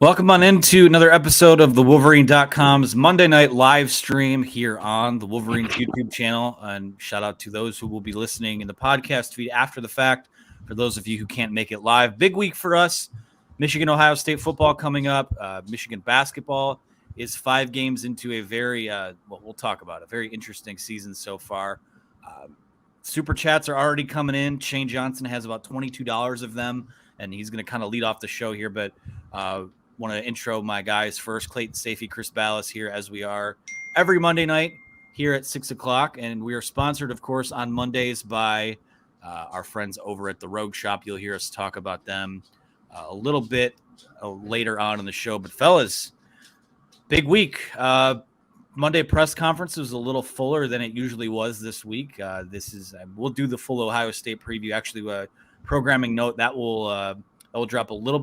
Welcome on into another episode of the Wolverine.com's Monday night live stream here on the Wolverine YouTube channel. And shout out to those who will be listening in the podcast feed after the fact. For those of you who can't make it live, big week for us. Michigan, Ohio State football coming up. Michigan basketball is 5 games into a very, we'll talk about a very interesting season so far. Super chats are already coming in. Shane Johnson has about $22 of them, and he's going to kind of lead off the show here, but want to intro my guys first. Clayton, Sayfie, Chris Balas here, as we are every Monday night here at 6 o'clock. And we are sponsored, of course, on Mondays by our friends over at the Rogue Shop. You'll hear us talk about them a little bit later on in the show. But fellas, big week. Monday press conference was a little fuller than it usually was this week. We'll do the full Ohio State preview. Actually, programming note that will drop a little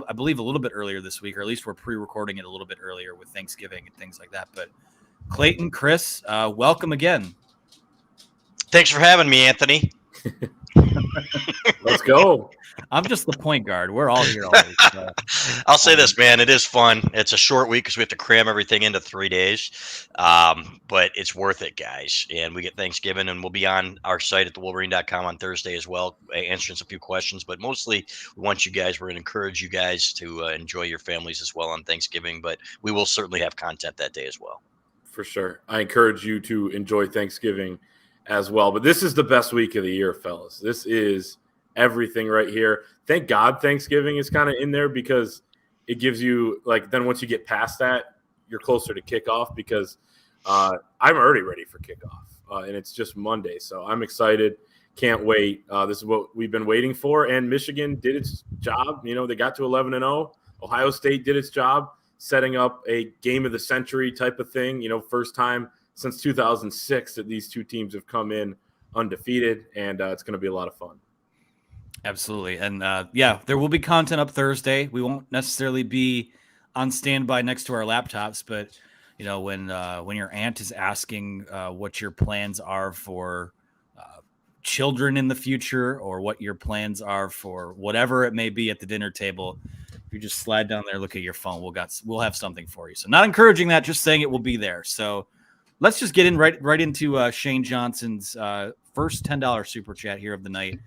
bit earlier this week, or at least we're pre-recording it a little bit earlier with Thanksgiving and things like that. But Clayton, Chris, welcome again. Thanks for having me, Anthony. Let's go. I'm just the point guard. We're all here always. I'll say this, man. It is fun. It's a short week because we have to cram everything into 3 days. But it's worth it, guys. And we get Thanksgiving, and we'll be on our site at thewolverine.com on Thursday as well, answering a few questions. But mostly, we're going to encourage you guys to enjoy your families as well on Thanksgiving. But we will certainly have content that day as well. For sure. I encourage you to enjoy Thanksgiving as well. But this is the best week of the year, fellas. This is everything right here. Thank God Thanksgiving is kind of in there because it gives you, then once you get past that, you're closer to kickoff because I'm already ready for kickoff. And it's just Monday. So I'm excited. Can't wait. This is what we've been waiting for. And Michigan did its job. They got to 11-0. Ohio State did its job, setting up a game of the century type of thing. First time since 2006 that these two teams have come in undefeated, and it's going to be a lot of fun. Absolutely. And there will be content up Thursday. We won't necessarily be on standby next to our laptops, but when your aunt is asking what your plans are for children in the future, or what your plans are for whatever it may be at the dinner table, if you just slide down there, look at your phone, we'll have something for you. So not encouraging that, just saying it will be there. So let's just get in right into Shane Johnson's first $10 super chat here of the night.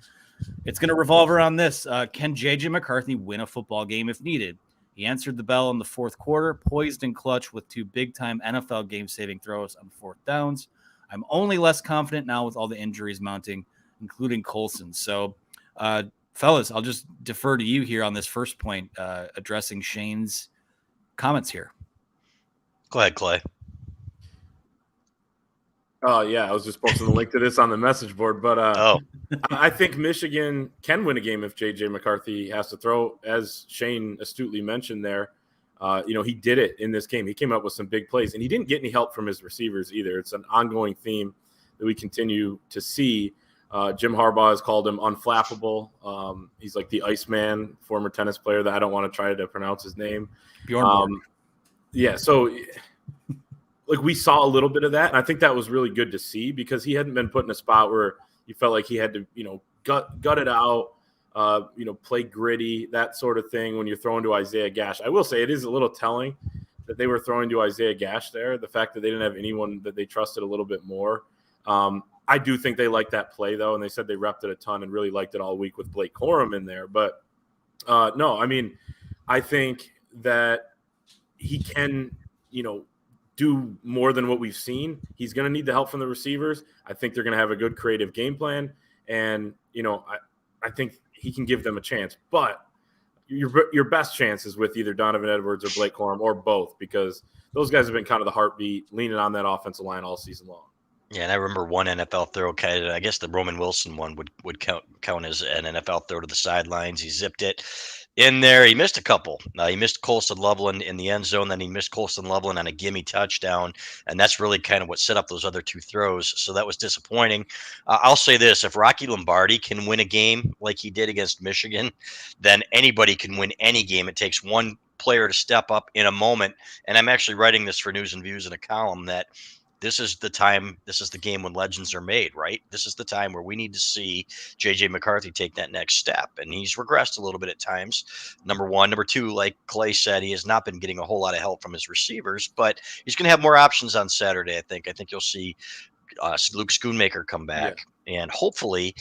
It's going to revolve around this. Can J.J. McCarthy win a football game if needed? He answered the bell in the fourth quarter, poised and clutch with 2 big-time NFL game-saving throws on 4th downs. I'm only less confident now with all the injuries mounting, including Colson. So, fellas, I'll just defer to you here on this first point, addressing Shane's comments here. Go ahead, Clay. Oh, yeah, I was just posting the link to this on the message board. But I think Michigan can win a game if J.J. McCarthy has to throw. As Shane astutely mentioned there, he did it in this game. He came up with some big plays, and he didn't get any help from his receivers either. It's an ongoing theme that we continue to see. Jim Harbaugh has called him unflappable. He's like the Iceman, former tennis player that I don't want to try to pronounce his name. Yeah, so – we saw a little bit of that, and I think that was really good to see because he hadn't been put in a spot where you felt like he had to, gut it out, play gritty, that sort of thing when you're throwing to Isaiah Gash. I will say it is a little telling that they were throwing to Isaiah Gash there, the fact that they didn't have anyone that they trusted a little bit more. I do think they liked that play, though, and they said they repped it a ton and really liked it all week with Blake Corum in there. But, no, I mean, I think that he can, do more than what we've seen. He's going to need the help from the receivers. I think they're going to have a good creative game plan. And, I think he can give them a chance. But your best chance is with either Donovan Edwards or Blake Corum or both, because those guys have been kind of the heartbeat leaning on that offensive line all season long. Yeah, and I remember one NFL throw, I guess the Roman Wilson one would count as an NFL throw to the sidelines. He zipped it in there. He missed a couple. He missed Colston Loveland in the end zone. Then he missed Colston Loveland on a gimme touchdown. And that's really kind of what set up those other 2 throws. So that was disappointing. I'll say this. If Rocky Lombardi can win a game like he did against Michigan, then anybody can win any game. It takes one player to step up in a moment. And I'm actually writing this for News and Views in a column that this is the time, this is the game when legends are made, right? This is the time where we need to see JJ McCarthy take that next step. And he's regressed a little bit at times. Number one. Number two, like Clay said, he has not been getting a whole lot of help from his receivers, but he's going to have more options on Saturday, I think. I think you'll see Luke Schoonmaker come back. Yeah. And hopefully,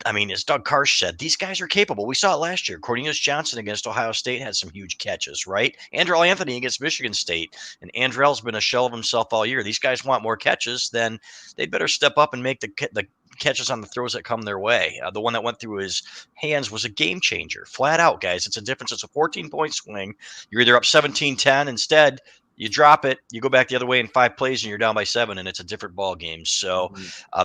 I mean, as Doug Karsh said, these guys are capable. We saw it last year. Cornelius Johnson against Ohio State had some huge catches, right? Andrell Anthony against Michigan State. And Andrell's been a shell of himself all year. These guys want more catches, then they better step up and make the catches on the throws that come their way. The one that went through his hands was a game changer. Flat out, guys. It's a difference. It's a 14-point swing. You're either up 17-10. Instead, you drop it, you go back the other way in 5 plays, and you're down by 7, and it's a different ball game. So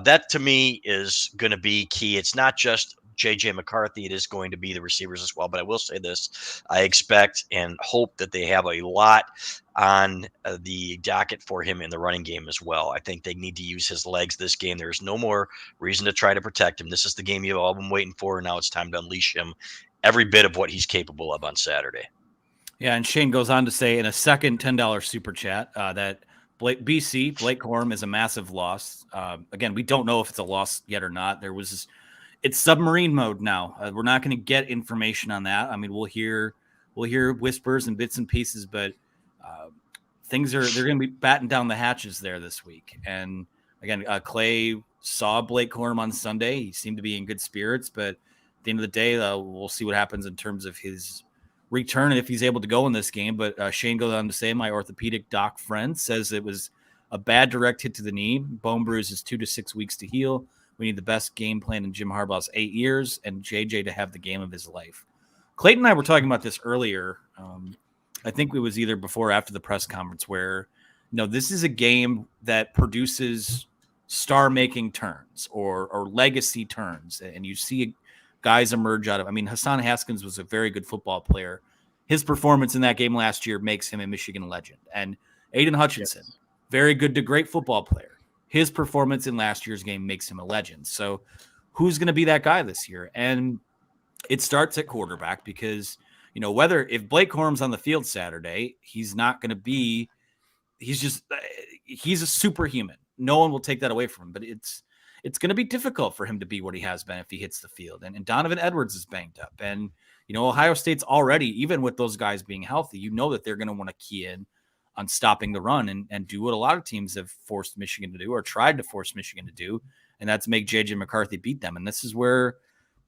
that, to me, is going to be key. It's not just J.J. McCarthy. It is going to be the receivers as well. But I will say this. I expect and hope that they have a lot on the docket for him in the running game as well. I think they need to use his legs this game. There's no more reason to try to protect him. This is the game you've all been waiting for, and now it's time to unleash him every bit of what he's capable of on Saturday. Yeah, and Shane goes on to say in a second $10 super chat that Blake Corum is a massive loss. Again, we don't know if it's a loss yet or not. It's submarine mode now. We're not going to get information on that. I mean, we'll hear whispers and bits and pieces, but they're going to be batting down the hatches there this week. And again, Clay saw Blake Corum on Sunday. He seemed to be in good spirits, but at the end of the day, we'll see what happens in terms of his return and if he's able to go in this game. But Shane goes on to say, my orthopedic doc friend says it was a bad direct hit to the knee. Bone bruise is 2 to 6 weeks to heal. We need the best game plan in Jim Harbaugh's 8 years and JJ to have the game of his life. Clayton and I were talking about this earlier. I think it was either before or after the press conference where, this is a game that produces star-making turns or legacy turns. And you see guys emerge out of, Hassan Haskins was a very good football player. His performance in that game last year makes him a Michigan legend. And Aiden Hutchinson, very good to great football player. His performance in last year's game makes him a legend. So who's going to be that guy this year? And it starts at quarterback because, if Blake Corum's on the field Saturday, he's not going to be, he's a superhuman. No one will take that away from him, but it's going to be difficult for him to be what he has been if he hits the field. And Donovan Edwards is banged up. And, Ohio State's already, even with those guys being healthy, that they're going to want to key in on stopping the run and do what a lot of teams have forced Michigan to do or tried to force Michigan to do. And that's make J.J. McCarthy beat them. And this is where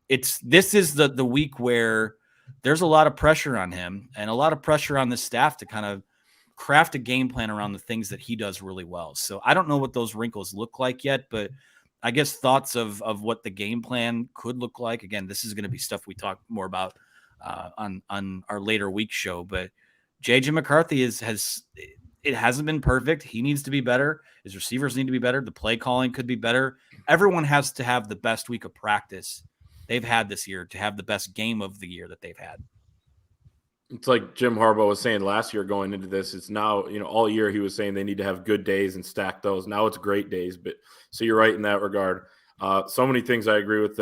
this is the week where there's a lot of pressure on him and a lot of pressure on the staff to kind of craft a game plan around the things that he does really well. So I don't know what those wrinkles look like yet, but I guess thoughts of what the game plan could look like. Again, this is going to be stuff we talk more about on our later week show, but JJ McCarthy it hasn't been perfect. He needs to be better. His receivers need to be better. The play calling could be better. Everyone has to have the best week of practice they've had this year to have the best game of the year that they've had. It's like Jim Harbaugh was saying last year going into this. It's now, all year he was saying they need to have good days and stack those. Now it's great days. But so you're right in that regard. So many things I agree with.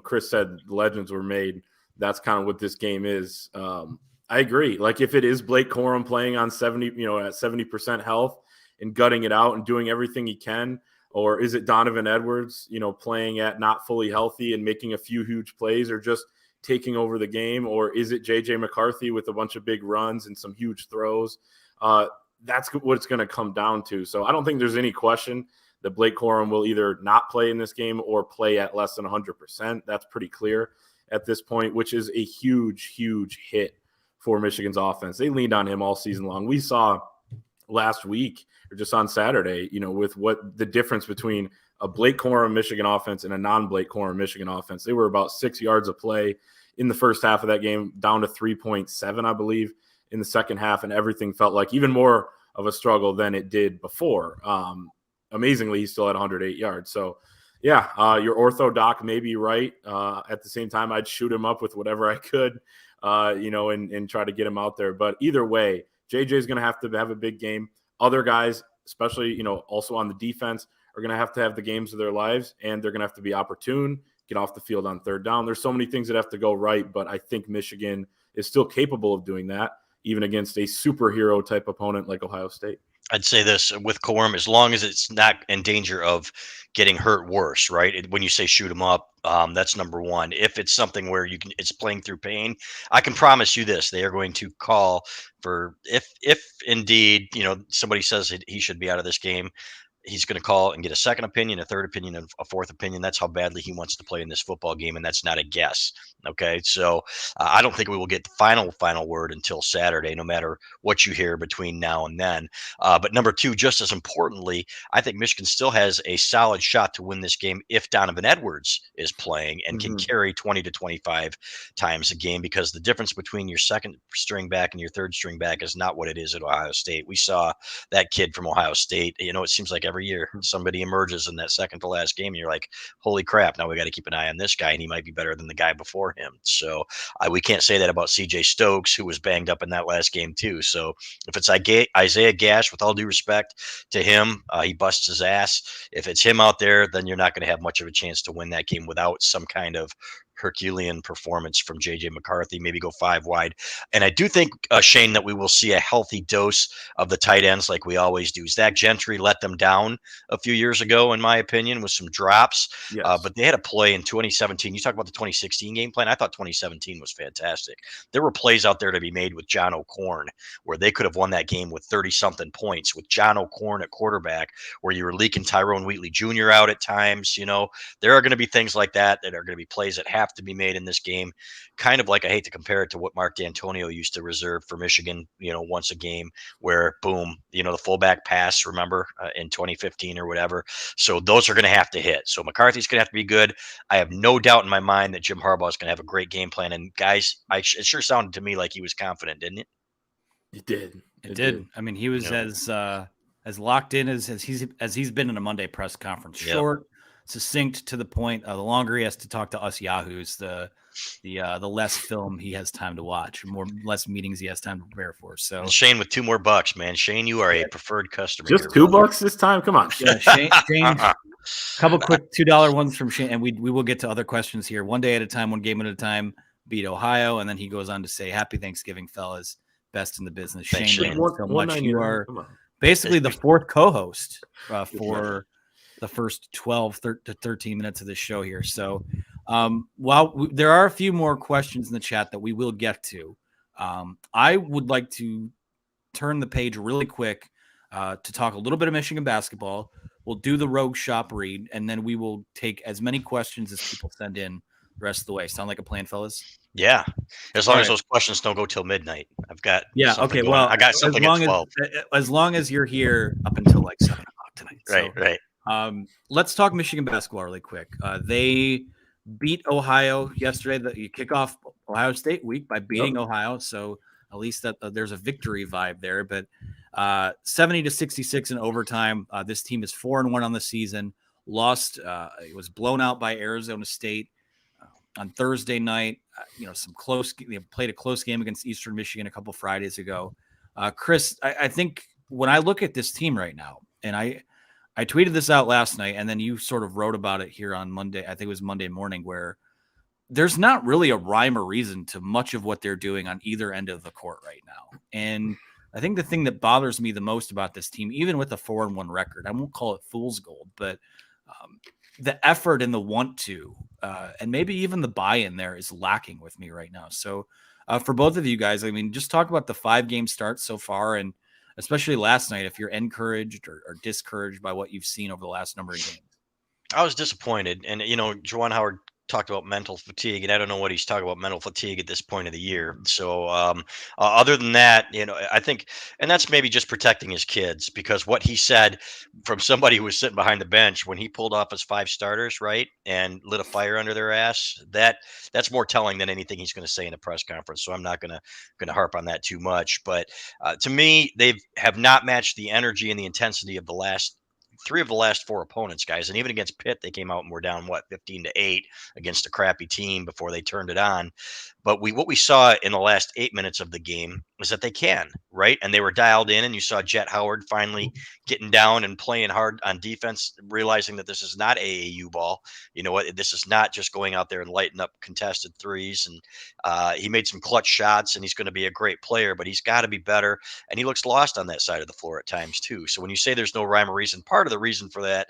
Chris said legends were made. That's kind of what this game is. I agree. Like if it is Blake Corum playing on 70, at 70% health and gutting it out and doing everything he can, or is it Donovan Edwards, playing at not fully healthy and making a few huge plays or just taking over the game, or is it JJ McCarthy with a bunch of big runs and some huge throws? That's what it's going to come down to. So I don't think there's any question that Blake Corum will either not play in this game or play at less than 100%. That's pretty clear at this point, which is a huge, huge hit for Michigan's offense. They leaned on him all season long. We saw last week or just on Saturday, with what the difference between a Blake Corum Michigan offense and a non-Blake Corum Michigan offense. They were about 6 yards of play in the first half of that game, down to 3.7, I believe, in the second half, and everything felt like even more of a struggle than it did before. Amazingly, he still had 108 yards. So, yeah, your ortho doc may be right. At the same time, I'd shoot him up with whatever I could, and try to get him out there. But either way, JJ is going to have a big game. Other guys, especially, also on the defense, are going to have the games of their lives, and they're going to have to be opportune, get off the field on third down. There's so many things that have to go right, but I think Michigan is still capable of doing that, even against a superhero type opponent like Ohio State. I'd say this with Corum, as long as it's not in danger of getting hurt worse, right? When you say shoot him up, that's number one. If it's something where it's playing through pain, I can promise you this: they are going to call for if indeed somebody says he should be out of this game. He's going to call and get a second opinion, a third opinion, and a fourth opinion. That's how badly he wants to play in this football game, and that's not a guess. Okay, so I don't think we will get the final word until Saturday, no matter what you hear between now and then. But number two, just as importantly, I think Michigan still has a solid shot to win this game if Donovan Edwards is playing and can carry 20 to 25 times a game, because the difference between your second string back and your third string back is not what it is at Ohio State. We saw that kid from Ohio State. It seems like every year somebody emerges in that second to last game, and you're like, holy crap, now we got to keep an eye on this guy, and he might be better than the guy before him. So we can't say that about CJ Stokes, who was banged up in that last game too. So if it's Isaiah Gash, with all due respect to him, he busts his ass. If it's him out there, then you're not going to have much of a chance to win that game without some kind of Herculean performance from JJ McCarthy. Maybe go 5 wide. And I do think, Shane, that we will see a healthy dose of the tight ends like we always do. Zach Gentry let them down a few years ago, in my opinion, with some drops. Yes. But they had a play in 2017. You talk about the 2016 game plan. I thought 2017 was fantastic. There were plays out there to be made with John O'Korn where they could have won that game with 30-something points with John O'Korn at quarterback, where you were leaking Tyrone Wheatley Jr. out at times. There are going to be things like that are going to be plays that have to be made in this game. Kind of like, I hate to compare it to what Mark D'Antonio used to reserve for Michigan, once a game, where boom, the fullback pass, remember, in 2015 or whatever. So those are going to have to hit. So McCarthy's going to have to be good. I have no doubt in my mind that Jim Harbaugh is going to have a great game plan. And guys, it sure sounded to me like he was confident, didn't it? It did. It did. I mean, he was as locked in as he's been in a Monday press conference. Short, succinct, to the point. The longer he has to talk to us yahoos, the less film he has time to watch, less meetings he has time to prepare for. So and Shane with $2 more, man. Shane, you are a preferred customer. Just $2 this time. Come on. Yeah, Shane. Couple quick $2 ones from Shane, and we will get to other questions here. One day at a time, one game at a time. Beat Ohio, and then he goes on to say, "Happy Thanksgiving, fellas. Best in the business." Thanks, Shane, Shane. so much. You are basically the fourth co-host for the first 12 to 13 minutes of this show here. So while there are a few more questions in the chat that we will get to, I would like to turn the page really quick to talk a little bit of Michigan basketball. We'll do the Rogue Shop read, and then we will take as many questions as people send in the rest of the way. Sound like a plan, fellas? Yeah, as long as those questions don't go till midnight. I've got okay. Well, I got something at 12. As long as you're here up until like 7 o'clock tonight. Right. Let's talk Michigan basketball really quick. They beat Ohio yesterday. You kick off Ohio State week by beating Ohio, so at least that there's a victory vibe there. But 70-66 in overtime. This team is 4-1 on the season. Lost. It was blown out by Arizona State on Thursday night. Some close. They played a close game against Eastern Michigan a couple Fridays ago. Chris, I think when I look at this team right now, and I tweeted this out last night, and then you sort of wrote about it here on Monday. I think it was Monday morning, where there's not really a rhyme or reason to much of what they're doing on either end of the court right now. And I think the thing that bothers me the most about this team, even with a 4-1 record, I won't call it fool's gold, but the effort and the want to, and maybe even the buy-in there is lacking with me right now. So for both of you guys, I mean, just talk about the 5-game start so far, and especially last night, if you're encouraged or discouraged by what you've seen over the last number of games. I was disappointed. And, Juwan Howard talked about mental fatigue, and I don't know what he's talking about mental fatigue at this point of the year. So other than that, I think, and that's maybe just protecting his kids, because what he said from somebody who was sitting behind the bench when he pulled off his 5 starters, right, and lit a fire under their ass, that's more telling than anything he's going to say in a press conference. So I'm not going to harp on that too much. But to me, they have not matched the energy and the intensity of the last 3 of the last 4 opponents, guys. And even against Pitt, they came out and were down 15-8 against a crappy team before they turned it on. But what we saw in the last 8 minutes of the game is that they can, right? And they were dialed in, and you saw Jet Howard finally getting down and playing hard on defense, realizing that this is not AAU ball. You know what? This is not just going out there and lighting up contested threes. And he made some clutch shots, and he's going to be a great player, but he's got to be better. And he looks lost on that side of the floor at times too. So when you say there's no rhyme or reason, part of the reason for that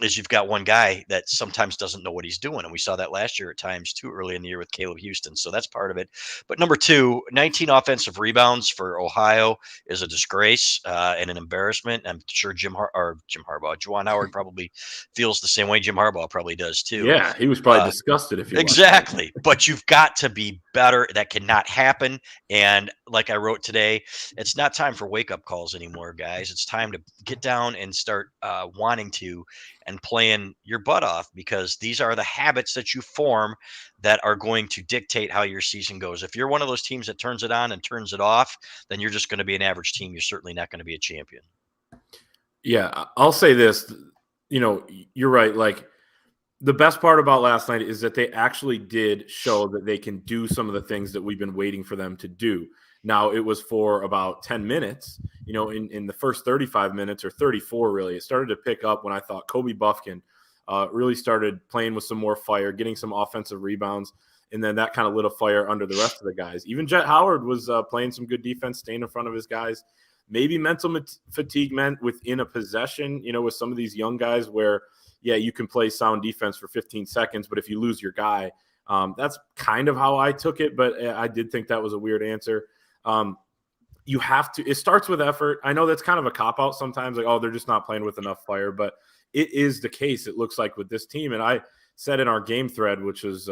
is you've got one guy that sometimes doesn't know what he's doing. And we saw that last year at times too, early in the year with Caleb Houston. So that's part of it. But number two, 19 offensive rebounds for Ohio is a disgrace and an embarrassment. I'm sure Juwan Howard probably feels the same way. Jim Harbaugh probably does too. Yeah, he was probably disgusted if he exactly. But you've got to be better. That cannot happen. And like I wrote today, it's not time for wake-up calls anymore, guys. It's time to get down and start wanting to and playing your butt off, because these are the habits that you form that are going to dictate how your season goes. If you're one of those teams that turns it on and turns it off, then you're just going to be an average team. You're certainly not going to be a champion. Yeah, I'll say this. You know, you're right. Like, the best part about last night is that they actually did show that they can do some of the things that we've been waiting for them to do. Now, it was for about 10 minutes, you know, in the first 35 minutes or 34, really. It started to pick up when I thought Kobe Buffkin really started playing with some more fire, getting some offensive rebounds, and then that kind of lit a fire under the rest of the guys. Even Jet Howard was playing some good defense, staying in front of his guys. Maybe mental fatigue meant within a possession, you know, with some of these young guys where, yeah, you can play sound defense for 15 seconds, but if you lose your guy, that's kind of how I took it, but I did think that was a weird answer. You have to – it starts with effort. I know that's kind of a cop-out sometimes, like, oh, they're just not playing with enough fire, but it is the case, it looks like, with this team. And I said in our game thread, which was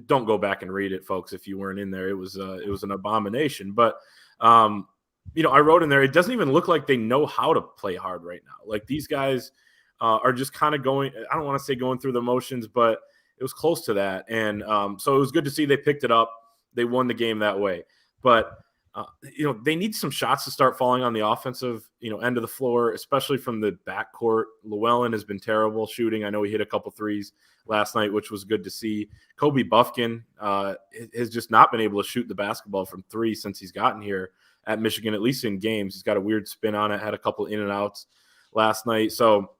don't go back and read it, folks, if you weren't in there. It was an abomination. But, you know, I wrote in there, it doesn't even look like they know how to play hard right now. Like, these guys are just kind of going – I don't want to say going through the motions, but it was close to that. And so it was good to see they picked it up. They won the game that way. But – you know, they need some shots to start falling on the offensive, you know, end of the floor, especially from the backcourt. Llewellyn has been terrible shooting. I know he hit a couple threes last night, which was good to see. Kobe Buffkin has just not been able to shoot the basketball from three since he's gotten here at Michigan, at least in games. He's got a weird spin on it, had a couple in and outs last night. So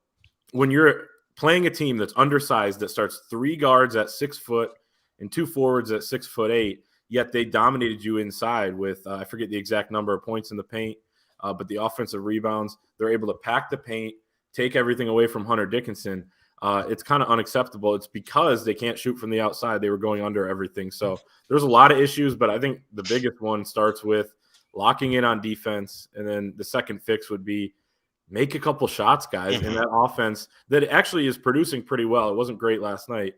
when you're playing a team that's undersized, that starts three guards at 6 foot and two forwards at 6'8", yet they dominated you inside with, I forget the exact number of points in the paint, but the offensive rebounds, they're able to pack the paint, take everything away from Hunter Dickinson. It's kind of unacceptable. It's because they can't shoot from the outside. They were going under everything. So there's a lot of issues, but I think the biggest one starts with locking in on defense. And then the second fix would be make a couple shots, guys, in that offense that actually is producing pretty well. It wasn't great last night.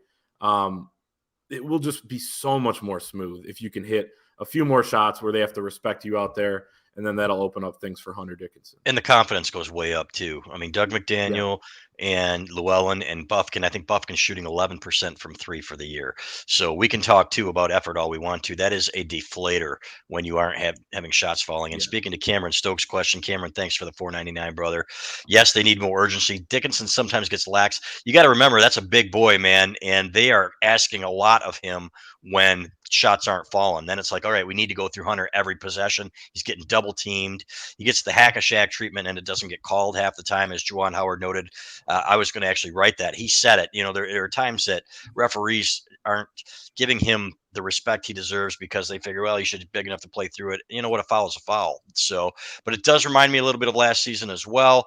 It will just be so much more smooth if you can hit a few more shots where they have to respect you out there, and then that'll open up things for Hunter Dickinson. And the confidence goes way up too. I mean, Doug McDaniel and Llewellyn and Buffkin, I think Buffkin's shooting 11% from three for the year. So we can talk too about effort all we want to. That is a deflator when you aren't having shots falling. And speaking to Cameron Stokes' question, Cameron, thanks for the $4.99, brother. Yes, they need more urgency. Dickinson sometimes gets lax. You got to remember, that's a big boy, man, and they are asking a lot of him when shots aren't falling. Then it's like, all right, we need to go through Hunter every possession. He's getting double teamed. He gets the hack-a-shack treatment, and it doesn't get called half the time, as Juwan Howard noted. I was going to actually write that. He said it. You know, there are times that referees aren't giving him the respect he deserves because they figure, well, he should be big enough to play through it. You know what? A foul is a foul. So, but it does remind me a little bit of last season as well.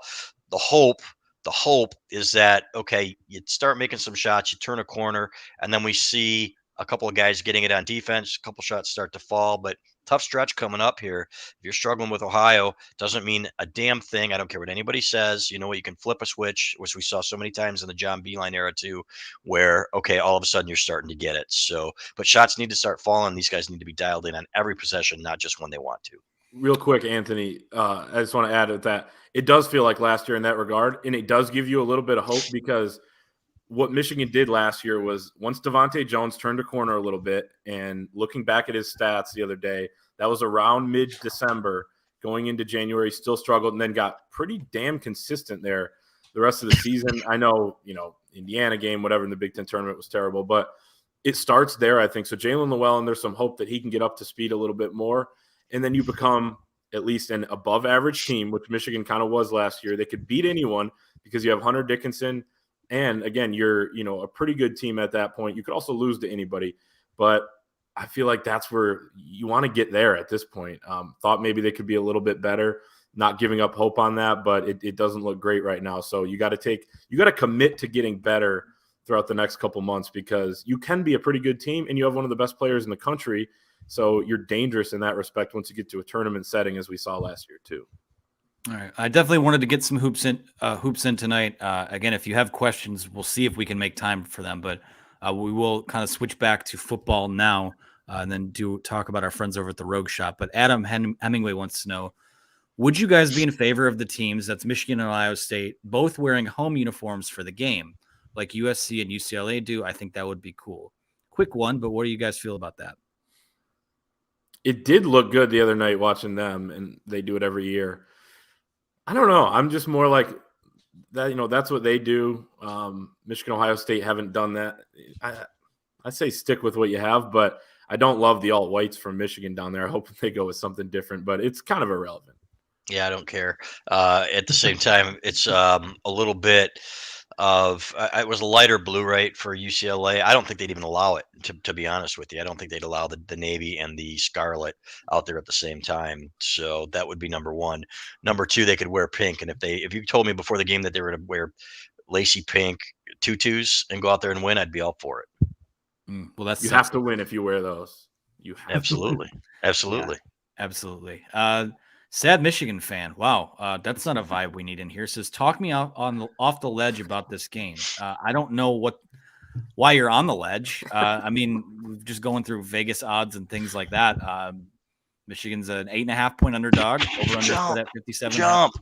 The hope is that, okay, you start making some shots, you turn a corner, and then we see a couple of guys getting it on defense, a couple shots start to fall, but tough stretch coming up here. If you're struggling with Ohio, doesn't mean a damn thing. I don't care what anybody says. You know what? You can flip a switch, which we saw so many times in the John Beeline era too, where, okay, all of a sudden you're starting to get it. So, but shots need to start falling. These guys need to be dialed in on every possession, not just when they want to. Real quick, Anthony, I just want to add with that. It does feel like last year in that regard, and it does give you a little bit of hope because what Michigan did last year was once Devontae Jones turned a corner a little bit, and looking back at his stats the other day, that was around mid-December going into January, still struggled and then got pretty damn consistent there the rest of the season. I know, Indiana game, whatever, in the Big Ten tournament was terrible, but it starts there, I think. So Jalen Llewellyn, there's some hope that he can get up to speed a little bit more. And then you become at least an above average team, which Michigan kind of was last year. They could beat anyone because you have Hunter Dickinson. And again, you're, a pretty good team at that point. You could also lose to anybody, but I feel like that's where you want to get there at this point. Thought maybe they could be a little bit better, not giving up hope on that, but it doesn't look great right now. So you got to commit to getting better throughout the next couple months, because you can be a pretty good team and you have one of the best players in the country. So you're dangerous in that respect once you get to a tournament setting, as we saw last year too. All right. I definitely wanted to get some hoops in tonight. Again, if you have questions, we'll see if we can make time for them, but we will kind of switch back to football now and then talk about our friends over at the Rogue Shop. But Adam Hemingway wants to know, would you guys be in favor of the teams, that's Michigan and Ohio State, both wearing home uniforms for the game, like USC and UCLA do? I think that would be cool. Quick one, but what do you guys feel about that? It did look good the other night watching them, and they do it every year. I don't know. I'm just more like that. That's what they do. Michigan, Ohio State haven't done that. I say stick with what you have, but I don't love the all whites from Michigan down there. I hope they go with something different, but it's kind of irrelevant. Yeah, I don't care. At the same time, it's a little bit of it was a lighter blue, right, for UCLA. I don't think they'd even allow it, to be honest with you. I don't think they'd allow the navy and the scarlet out there at the same time. So that would be number one. Number two, they could wear pink. And if you told me before the game that they were going to wear lacy pink tutus and go out there and win, I'd be all for it. Well, you have to win if you wear those. You have absolutely. Yeah, absolutely. Sad Michigan fan. Wow, that's not a vibe we need in here. Says, talk me out off the ledge about this game. I don't know why you're on the ledge. I mean, we're just going through Vegas odds and things like that. Michigan's an 8.5-point underdog. Over under at 57. Jump.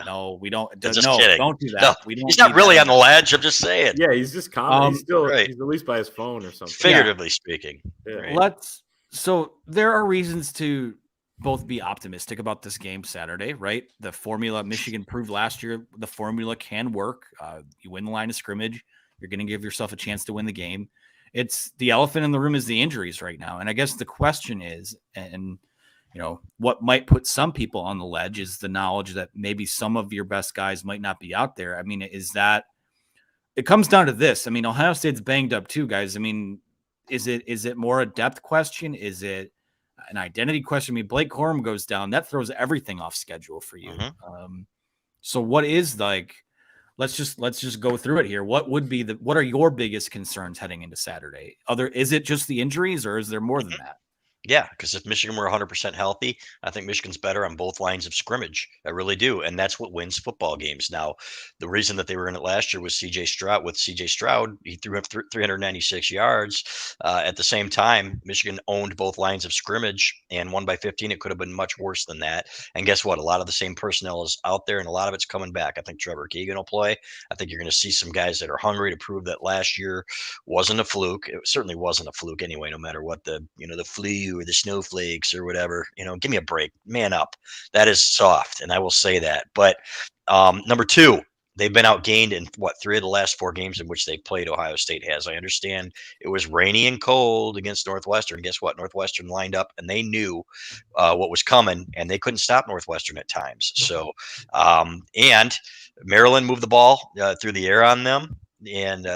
No, we don't. Just no, kidding. Don't do that. No, we don't. He's not really on the ledge. I'm just saying. Yeah, he's just calm. He's still right. He's at least by his phone or something. Figuratively speaking. Yeah. Right. So there are reasons to both be optimistic about this game Saturday, right? The formula Michigan proved last year, the formula can work. You win the line of scrimmage, you're going to give yourself a chance to win the game. It's the elephant in the room is the injuries right now. And I guess the question is, and what might put some people on the ledge is the knowledge that maybe some of your best guys might not be out there. I mean, it comes down to this. I mean, Ohio State's banged up too, guys. I mean, is it more a depth question? Is it an identity question? I mean, Blake Corum goes down, that throws everything off schedule for you. Mm-hmm. So what is let's just go through it here. What are your biggest concerns heading into Saturday? Is it just the injuries, or is there more than that? Yeah, because if Michigan were 100% healthy, I think Michigan's better on both lines of scrimmage. I really do. And that's what wins football games. Now, the reason that they were in it last year was CJ Stroud. With CJ Stroud, he threw up 396 yards. At the same time, Michigan owned both lines of scrimmage and won by 15. It could have been much worse than that. And guess what? A lot of the same personnel is out there, and a lot of it's coming back. I think Trevor Keegan will play. I think you're going to see some guys that are hungry to prove that last year wasn't a fluke. It certainly wasn't a fluke anyway, no matter what the flu or the snowflakes or whatever, give me a break, man up. That is soft. And I will say that. But number two, they've been outgained in 3 of the last 4 games in which they played. Ohio State has. I understand it was rainy and cold against Northwestern. Guess what? Northwestern lined up and they knew what was coming, and they couldn't stop Northwestern at times. So, and Maryland moved the ball through the air on them. And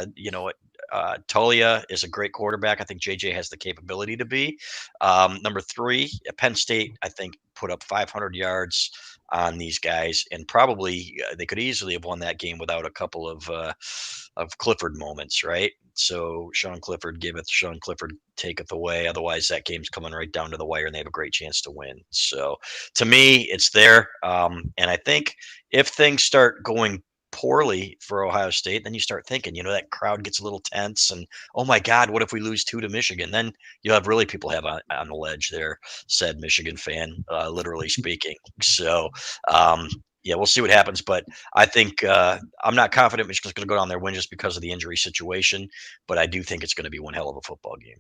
Tolia is a great quarterback. I think JJ has the capability to be. Number 3, Penn State, I think, put up 500 yards on these guys, and probably they could easily have won that game without a couple of Clifford moments, right? So Sean Clifford giveth, Sean Clifford taketh away. Otherwise, that game's coming right down to the wire, and they have a great chance to win. So to me, it's there. And I think if things start going poorly for Ohio State, then you start thinking, that crowd gets a little tense, and oh my God, what if we lose 2 to Michigan? Then you'll have really people have on the ledge there, said Michigan fan, literally speaking. So, yeah, we'll see what happens. But I think I'm not confident Michigan's going to go down there and win just because of the injury situation. But I do think it's going to be one hell of a football game.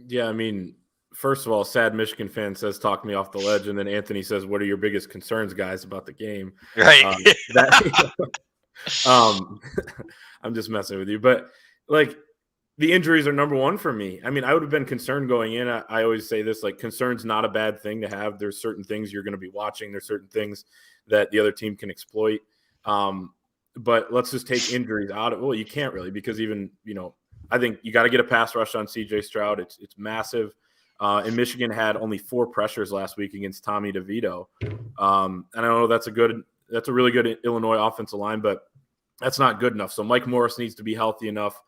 Yeah, I mean, first of all, sad Michigan fan says, talk me off the ledge. And then Anthony says, what are your biggest concerns, guys, about the game? Right. I'm just messing with you. But, The injuries are number one for me. I mean, I would have been concerned going in. I always say this, like, concern's not a bad thing to have. There's certain things you're going to be watching. There's certain things that the other team can exploit. But let's just take injuries out of – well, you can't really, because even, I think you got to get a pass rush on C.J. Stroud. It's massive. And Michigan had only 4 pressures last week against Tommy DeVito. And I know that's a really good Illinois offensive line, but that's not good enough. So Mike Morris needs to be healthy enough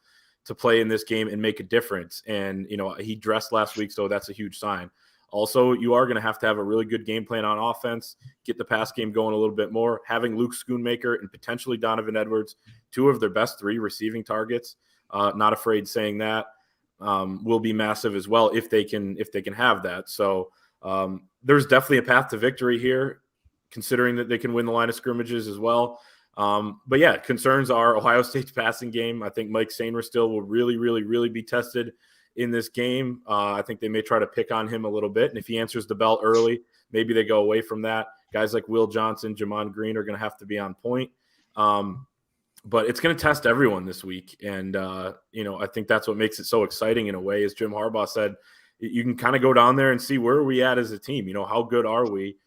to play in this game and make a difference. And, he dressed last week, so that's a huge sign. Also, you are going to have a really good game plan on offense, get the pass game going a little bit more. Having Luke Schoonmaker and potentially Donovan Edwards, 2 of their best 3 receiving targets, not afraid saying that, will be massive as well if they can have that. So there's definitely a path to victory here, considering that they can win the line of scrimmages as well. But yeah, concerns are Ohio State's passing game. I think Mike Sainristil will really, really, really be tested in this game. I think they may try to pick on him a little bit. And if he answers the bell early, maybe they go away from that. Guys like Will Johnson, Jamon Green are going to have to be on point. But it's going to test everyone this week. And, I think that's what makes it so exciting in a way. As Jim Harbaugh said, you can kind of go down there and see where are we at as a team. How good are we?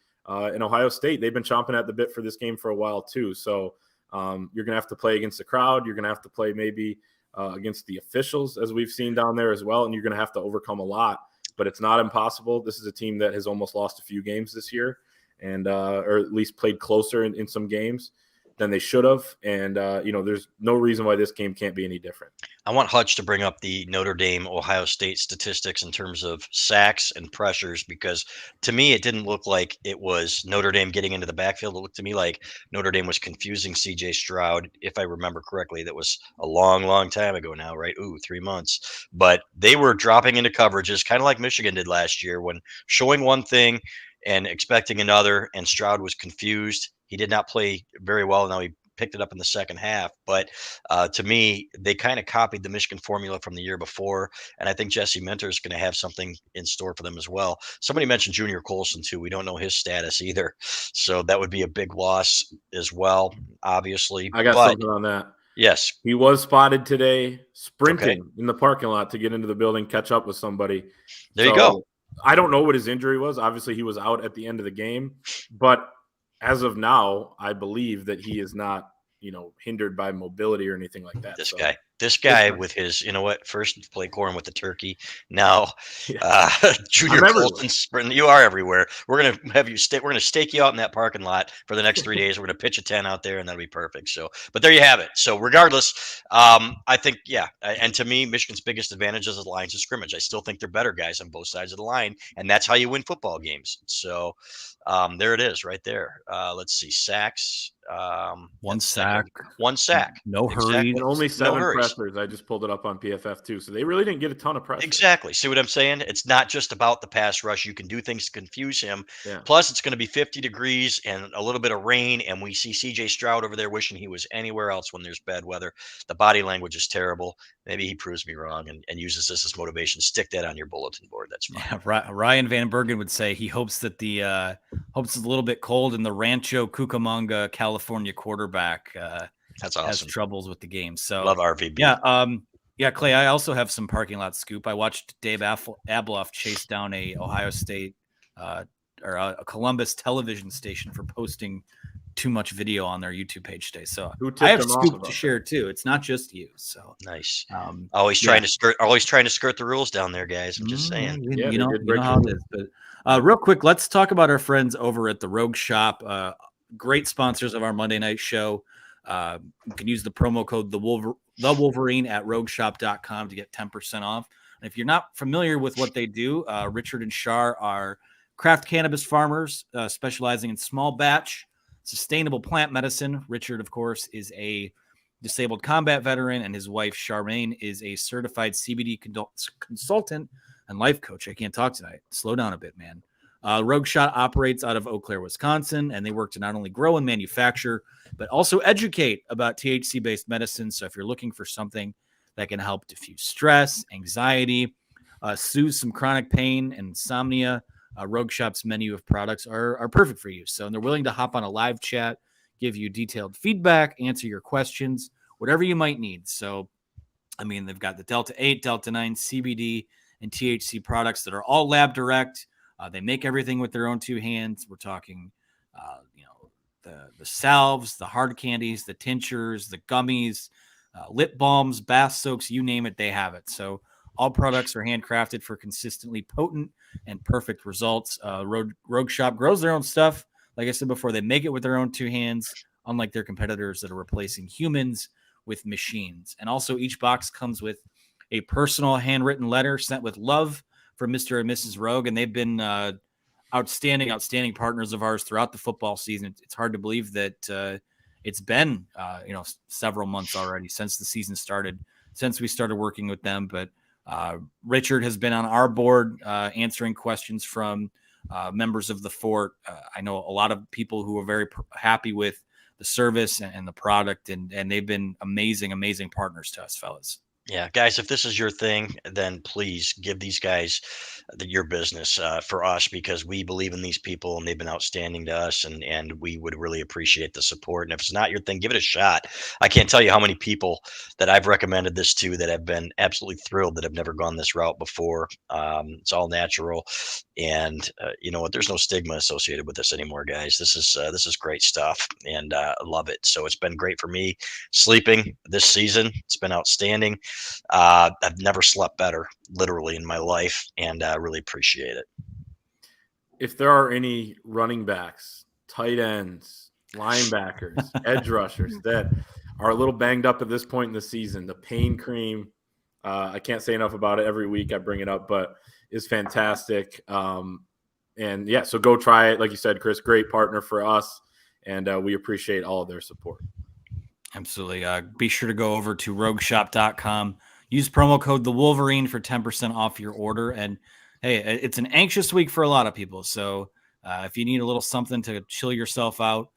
In Ohio State, they've been chomping at the bit for this game for a while too. So you're going to have to play against the crowd. You're going to have to play maybe against the officials, as we've seen down there as well. And you're going to have to overcome a lot, but it's not impossible. This is a team that has almost lost a few games this year, and or at least played closer in some games than they should have. And, there's no reason why this game can't be any different. I want Hutch to bring up the Notre Dame Ohio State statistics in terms of sacks and pressures, because to me, it didn't look like it was Notre Dame getting into the backfield. It looked to me like Notre Dame was confusing C.J. Stroud, if I remember correctly. That was a long, long time ago now, right? 3 months. But they were dropping into coverages, kind of like Michigan did last year, when showing one thing and expecting another, and Stroud was confused. He did not play very well. Now he picked it up in the second half. But to me, they kind of copied the Michigan formula from the year before. And I think Jesse Minter is going to have something in store for them as well. Somebody mentioned Junior Colson, too. We don't know his status either. So that would be a big loss as well, obviously. I got something on that. Yes. He was spotted today sprinting in the parking lot to get into the building, catch up with somebody. There you go. I don't know what his injury was. Obviously, he was out at the end of the game. But as of now, I believe that he is not, hindered by mobility or anything like that. This guy with his, first play corn with the turkey. Now, Junior Colton sprint. You are everywhere. We're going to have you stay. We're going to stake you out in that parking lot for the next 3 days. We're going to pitch a tent out there, and that'll be perfect. So, but there you have it. So regardless, I think, and to me, Michigan's biggest advantage is the lines of scrimmage. I still think they're better guys on both sides of the line, and that's how you win football games. So there it is right there. Let's see, sacks. One sack. No hurry. And only 7 pressures. I just pulled it up on PFF too. So they really didn't get a ton of pressure. Exactly. See what I'm saying? It's not just about the pass rush. You can do things to confuse him. Yeah. Plus, it's going to be 50 degrees and a little bit of rain. And we see C.J. Stroud over there wishing he was anywhere else when there's bad weather. The body language is terrible. Maybe he proves me wrong and uses this as motivation. Stick that on your bulletin board. That's fine. Yeah, Ryan Van Bergen would say he hopes that hopes it's a little bit cold and the Rancho Cucamonga, California quarterback that's awesome. Has troubles with the game. So love RVB. Yeah, Clay, I also have some parking lot scoop. I watched Dave Abloff chase down a Ohio State or a Columbus television station for posting too much video on their YouTube page today. So I have scoop to share too. It's not just you. So nice. Always trying to skirt the rules down there, guys. I'm just saying. You know how it is. But real quick, let's talk about our friends over at the Rogue Shop. Great sponsors of our Monday night show. You can use the promo code the Wolverine at rogueshop.com to get 10% off. And if you're not familiar with what they do, Richard and Shar are craft cannabis farmers specializing in small batch sustainable plant medicine. Richard, of course, is a disabled combat veteran, and his wife, Charmaine, is a certified CBD consultant and life coach. I can't talk tonight. Slow down a bit, man. Rogue Shot operates out of Eau Claire, Wisconsin, and they work to not only grow and manufacture, but also educate about THC-based medicine. So if you're looking for something that can help diffuse stress, anxiety, soothe some chronic pain and insomnia, Rogue Shop's menu of products are perfect for you. So they're willing to hop on a live chat, give you detailed feedback, answer your questions, whatever you might need. So I mean, they've got the Delta 8, Delta 9, CBD, and THC products that are all lab direct. They make everything with their own two hands. We're talking, the salves, the hard candies, the tinctures, the gummies, lip balms, bath soaks, you name it, they have it. So all products are handcrafted for consistently potent and perfect results. Rogue Shop grows their own stuff. Like I said before, they make it with their own two hands, unlike their competitors that are replacing humans with machines. And also each box comes with a personal handwritten letter sent with love from Mr. and Mrs. Rogue. And they've been outstanding partners of ours throughout the football season. It's hard to believe that it's been, several months already since the season started, since we started working with them. But Richard has been on our board answering questions from members of the fort. I know a lot of people who are very happy with the service and the product, and they've been amazing partners to us, fellas. Yeah, guys, if this is your thing, then please give these guys your business for us, because we believe in these people and they've been outstanding to us, and we would really appreciate the support. And if it's not your thing, give it a shot. I can't tell you how many people that I've recommended this to that have been absolutely thrilled that have never gone this route before. It's all natural, and you know what? There's no stigma associated with this anymore, guys. This is great stuff, and I love it. So it's been great for me sleeping this season. It's been outstanding. I've never slept better, literally, in my life, and I really appreciate it. If there are any running backs, tight ends, linebackers, edge rushers that are a little banged up at this point in the season, the pain cream, I can't say enough about it. Every week I bring it up, but it's fantastic. And yeah, so go try it. Like you said, Chris, great partner for us, and we appreciate all of their support. Absolutely. Be sure to go over to rogueshop.com. Use promo code The Wolverine for 10% off your order. And hey, it's an anxious week for a lot of people. So if you need a little something to chill yourself out,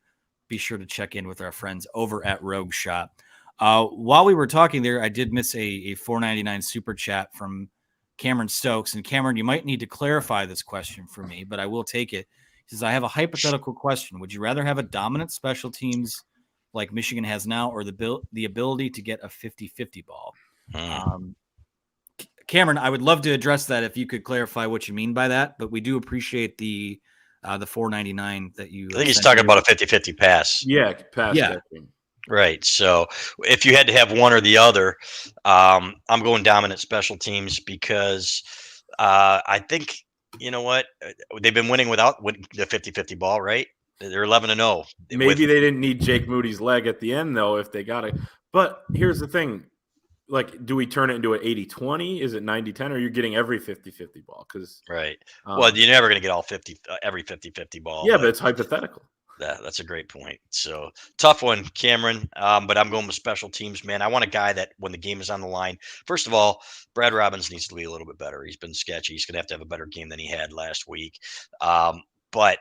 be sure to check in with our friends over at Rogue Shop. While we were talking there, I did miss a $4.99 super chat from Cameron Stokes. And Cameron, you might need to clarify this question for me, but I will take it. He says, I have a hypothetical question. Would you rather have a dominant special teams like Michigan has now, or the ability to get a 50-50 ball? Cameron, I would love to address that if you could clarify what you mean by that, but we do appreciate the $4.99 that you. I think he's talking about a 50-50 pass. Yeah, pass. Yeah. Right. So if you had to have one or the other, I'm going dominant special teams, because I think, you know what, they've been winning without the 50-50 ball, right? They're 11-0. Maybe they didn't need Jake Moody's leg at the end, though, if they got it. But here's the thing. Like, do we turn it into an 80-20? Is it 90-10? Or are you getting every 50-50 ball? Right. Well, you're never going to get all 50, every 50-50 ball. Yeah, but it's hypothetical. That's a great point. So tough one, Cameron. But I'm going with special teams, man. I want a guy that when the game is on the line, first of all, Brad Robbins needs to be a little bit better. He's been sketchy. He's going to have a better game than he had last week. But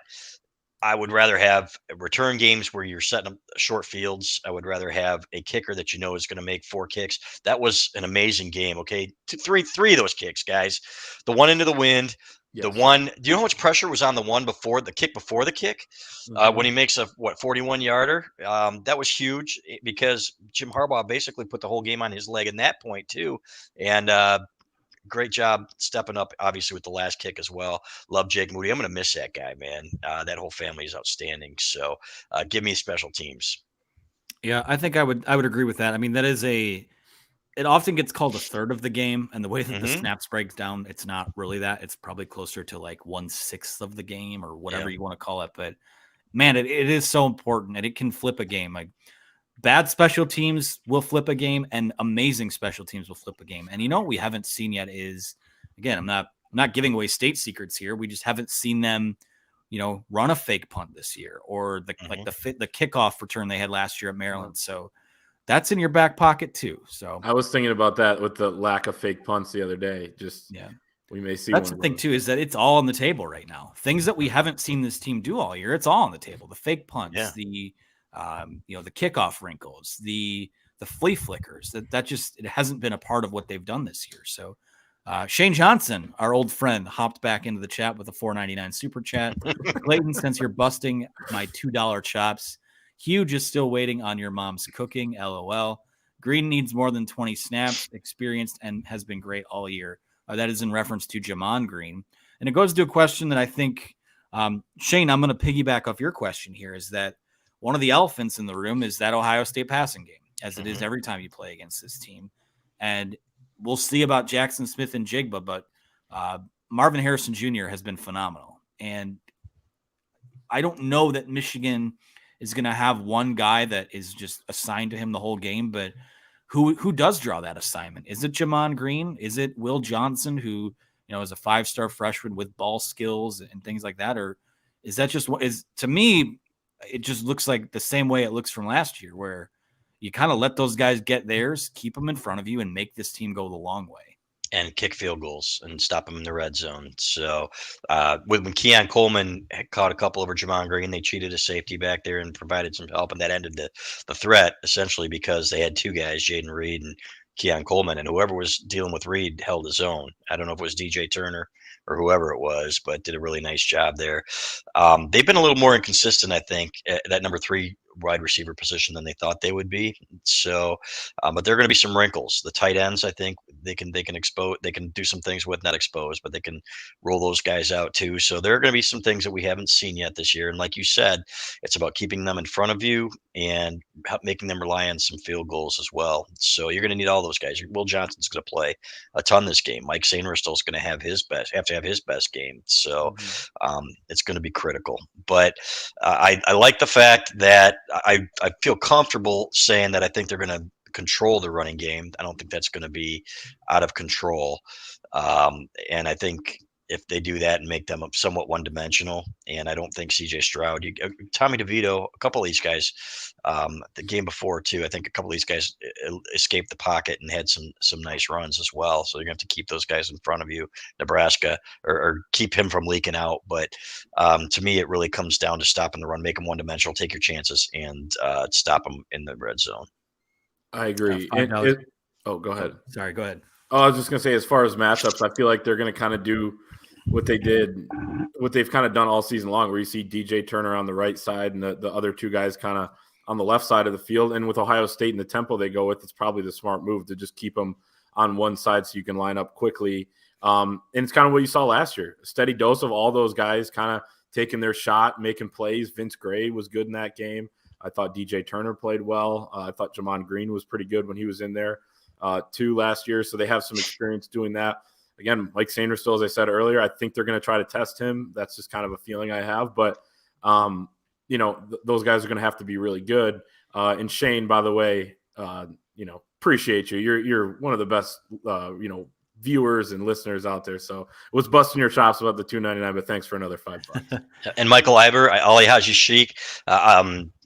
I would rather have return games where you're setting up short fields. I would rather have a kicker that you know is going to make 4 kicks. That was an amazing game. Okay, three of those kicks, guys. The one into the wind. Yes. The one. Do you know how much pressure was on the one before the kick? When he makes a 41-yarder, that was huge, because Jim Harbaugh basically put the whole game on his leg in that point too, and. Great job stepping up, obviously, with the last kick as well. Love Jake Moody. I'm going to miss that guy, man. That whole family is outstanding. So give me special teams. Yeah, I think I would agree with that. I mean, it often gets called a third of the game, and the way that the snaps breaks down, it's not really that. It's probably closer to like 1/6 of the game, or whatever you want to call it. But man, it is so important, and it can flip a game. Like, bad special teams will flip a game, and amazing special teams will flip a game. And what we haven't seen yet is, again, I'm not giving away state secrets here. We just haven't seen them, run a fake punt this year, or the kickoff return they had last year at Maryland. So that's in your back pocket too. So I was thinking about that with the lack of fake punts the other day. We may see. That's the thing too, is that it's all on the table right now. Things that we haven't seen this team do all year, it's all on the table. The fake punts, the kickoff wrinkles, the flea flickers, that just, it hasn't been a part of what they've done this year. So Shane Johnson, our old friend, hopped back into the chat with a $4.99 super chat. Clayton, since you're busting my $2 chops, Hugh just still waiting on your mom's cooking. LOL. Green needs more than 20 snaps, experienced, and has been great all year. That is in reference to Jamon Green. And it goes to a question that I think, Shane, I'm going to piggyback off your question here, is that one of the elephants in the room is that Ohio State passing game, as it is every time you play against this team. And we'll see about Jackson Smith and Jigba, but Marvin Harrison Jr. has been phenomenal. And I don't know that Michigan is going to have one guy that is just assigned to him the whole game, but who does draw that assignment? Is it Jamon Green? Is it Will Johnson, who is a 5-star freshman with ball skills and things like that? Or is that just what is, to me, it just looks like the same way it looks from last year, where you kind of let those guys get theirs, keep them in front of you, and make this team go the long way. And kick field goals and stop them in the red zone. So when Keon Coleman had caught a couple over Jamon Green, they cheated a safety back there and provided some help, and that ended the threat, essentially, because they had two guys, Jaden Reed and Keon Coleman, and whoever was dealing with Reed held his own. I don't know if it was DJ Turner or whoever it was, but did a really nice job there. They've been a little more inconsistent, I think, at that number 3 wide receiver position than they thought they would be. So, but there are going to be some wrinkles. The tight ends, I think they can expose, they can do some things with, not expose, but they can roll those guys out too. So there are going to be some things that we haven't seen yet this year. And like you said, it's about keeping them in front of you and making them rely on some field goals as well. So you're going to need all those guys. Will Johnson's going to play a ton this game. Mike Sainristil is going to have his best game. So it's going to be critical. But I like the fact that I feel comfortable saying that I think they're going to control the running game. I don't think that's going to be out of control. And I think if they do that and make them somewhat one-dimensional, and I don't think C.J. Stroud, Tommy DeVito, a couple of these guys, the game before too, I think a couple of these guys escaped the pocket and had some nice runs as well. So you're going to have to keep those guys in front of you, Nebraska, or keep him from leaking out. But to me, it really comes down to stopping the run, make them one-dimensional, take your chances, and stop them in the red zone. I agree. Go ahead. Sorry, go ahead. Oh, I was just going to say, as far as matchups, I feel like they're going to kind of do what they've kind of done all season long, where you see DJ Turner on the right side and the other two guys kind of on the left side of the field. And with Ohio State and the tempo they go with, it's probably the smart move to just keep them on one side so you can line up quickly. And it's kind of what you saw last year, a steady dose of all those guys kind of taking their shot, making plays. Vince Gray was good in that game. I thought DJ Turner played well. I thought Jamon Green was pretty good when he was in there too last year. So they have some experience doing that. Again, Mike Sainristil, as I said earlier, I think they're going to try to test him. That's just kind of a feeling I have. But, those guys are going to have to be really good. And Shane, by the way, appreciate you. You're one of the best, viewers and listeners out there. So it was busting your chops about the $2.99, but thanks for another $5. And Michael Ivor, Ali Haji Sheik,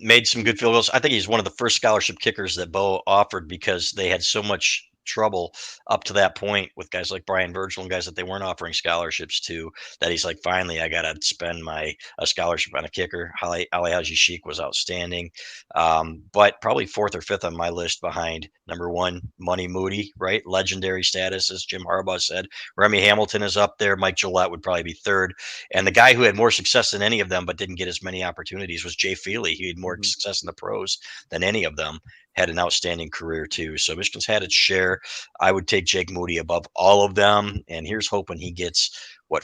made some good field goals. I think he's one of the first scholarship kickers that Bo offered, because they had so much trouble up to that point with guys like Brian Virgil and guys that they weren't offering scholarships to, that he's like, finally, I got to spend a scholarship on a kicker. Ali Haji Sheik was outstanding, but probably 4th or 5th on my list behind number 1, Money Moody, right? Legendary status, as Jim Harbaugh said. Remy Hamilton is up there. Mike Gillette would probably be 3rd. And the guy who had more success than any of them but didn't get as many opportunities was Jay Feely. He had more success in the pros than any of them. Had an outstanding career too. So Michigan's had its share. I would take Jake Moody above all of them. And here's hoping he gets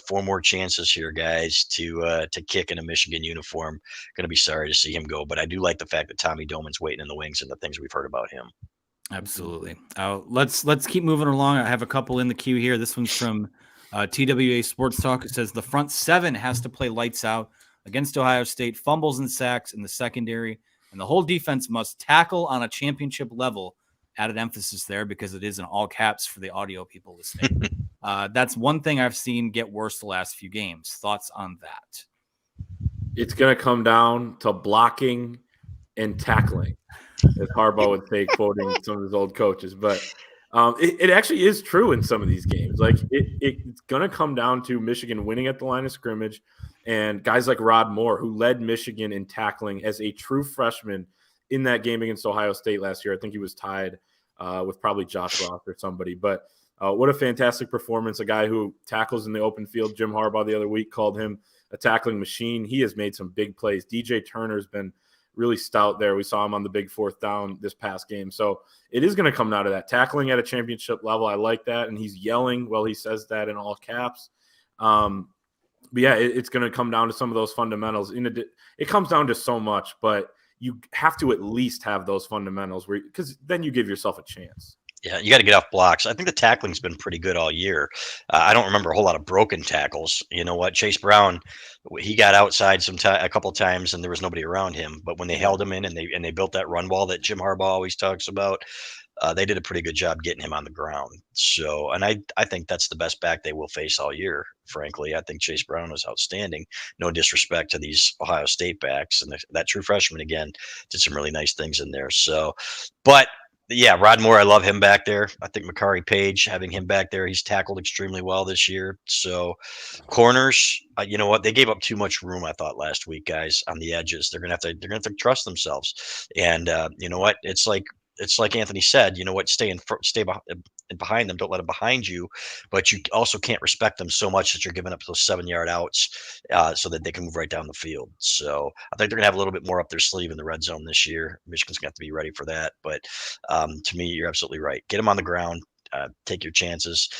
4 more chances here, guys, to kick in a Michigan uniform. Going to be sorry to see him go, but I do like the fact that Tommy Doman's waiting in the wings and the things we've heard about him. Absolutely. Let's keep moving along. I have a couple in the queue here. This one's from TWA Sports Talk. It says the front 7 has to play lights out against Ohio State, fumbles and sacks in the secondary, and the whole defense must tackle on a championship level. Added emphasis there because it is in all caps for the audio people listening. That's one thing I've seen get worse the last few games. Thoughts on that? It's going to come down to blocking and tackling, as Harbaugh would say, quoting some of his old coaches. But it actually is true in some of these games. Like it's going to come down to Michigan winning at the line of scrimmage, and guys like Rod Moore, who led Michigan in tackling as a true freshman in that game against Ohio State last year. I think he was tied with probably Josh Ross or somebody. But what a fantastic performance. A guy who tackles in the open field. Jim Harbaugh the other week called him a tackling machine. He has made some big plays. DJ Turner's been really stout there. We saw him on the big fourth down this past game. So it is going to come down to that. Tackling at a championship level, I like that. And he's yelling while he says that in all caps. But yeah, it's going to come down to some of those fundamentals. It comes down to so much, but you have to at least have those fundamentals because then you give yourself a chance. Yeah, you got to get off blocks. I think the tackling's been pretty good all year. I don't remember a whole lot of broken tackles. You know what? Chase Brown, he got outside a couple of times and there was nobody around him. But when they held him in and they built that run wall that Jim Harbaugh always talks about, they did a pretty good job getting him on the ground. So, and I think that's the best back they will face all year. Frankly, I think Chase Brown was outstanding. No disrespect to these Ohio State backs, and that true freshman again did some really nice things in there. So, but yeah, Rod Moore, I love him back there. I think Makari Page, having him back there, he's tackled extremely well this year. So, corners, you know what? They gave up too much room, I thought, last week, guys, on the edges. They're gonna have to trust themselves. And you know what? It's like Anthony said. You know what? Stay behind them. Don't let them behind you. But you also can't respect them so much that you're giving up those 7-yard outs so that they can move right down the field. So I think they're gonna have a little bit more up their sleeve in the red zone this year. Michigan's gonna have to be ready for that. But to me, you're absolutely right. Get them on the ground. Take your chances.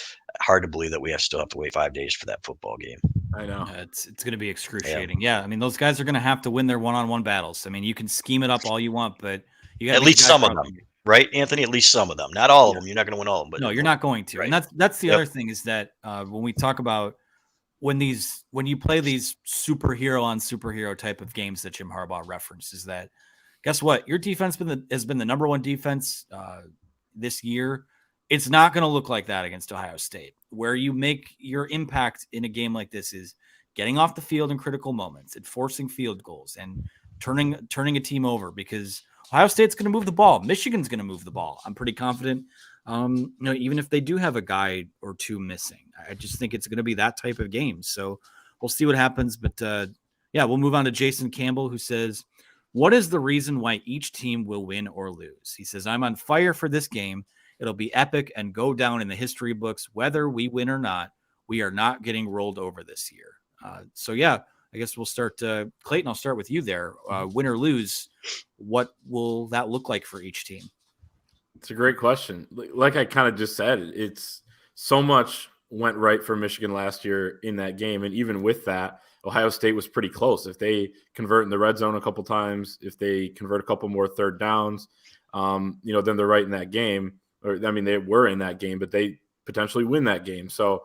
Hard to believe that we still have to wait 5 days for that football game. I know. It's going to be excruciating. Yeah. I mean, those guys are going to have to win their one-on-one battles. I mean, you can scheme it up all you want, but you got at least some of them, right, Anthony? At least some of them. Not all of them. You're not going to win all of them. But no, you're not going to. Right. And that's the other thing is that when we talk about when you play these superhero on superhero type of games that Jim Harbaugh references, that guess what? Your defense has been the number one defense this year. It's not going to look like that against Ohio State. Where you make your impact in a game like this is getting off the field in critical moments and forcing field goals and turning a team over, because Ohio State's going to move the ball. Michigan's going to move the ball. I'm pretty confident. Even if they do have a guy or two missing, I just think it's going to be that type of game. So we'll see what happens. But we'll move on to Jason Campbell, who says, what is the reason why each team will win or lose? He says, I'm on fire for this game. It'll be epic and go down in the history books. Whether we win or not, we are not getting rolled over this year. I guess we'll start. Clayton, I'll start with you there. Win or lose, what will that look like for each team? It's a great question. Like I kind of just said, it's so much went right for Michigan last year in that game. And even with that, Ohio State was pretty close. If they convert in the red zone a couple times, if they convert a couple more third downs, then they're right in that game. They were in that game, but they potentially win that game. So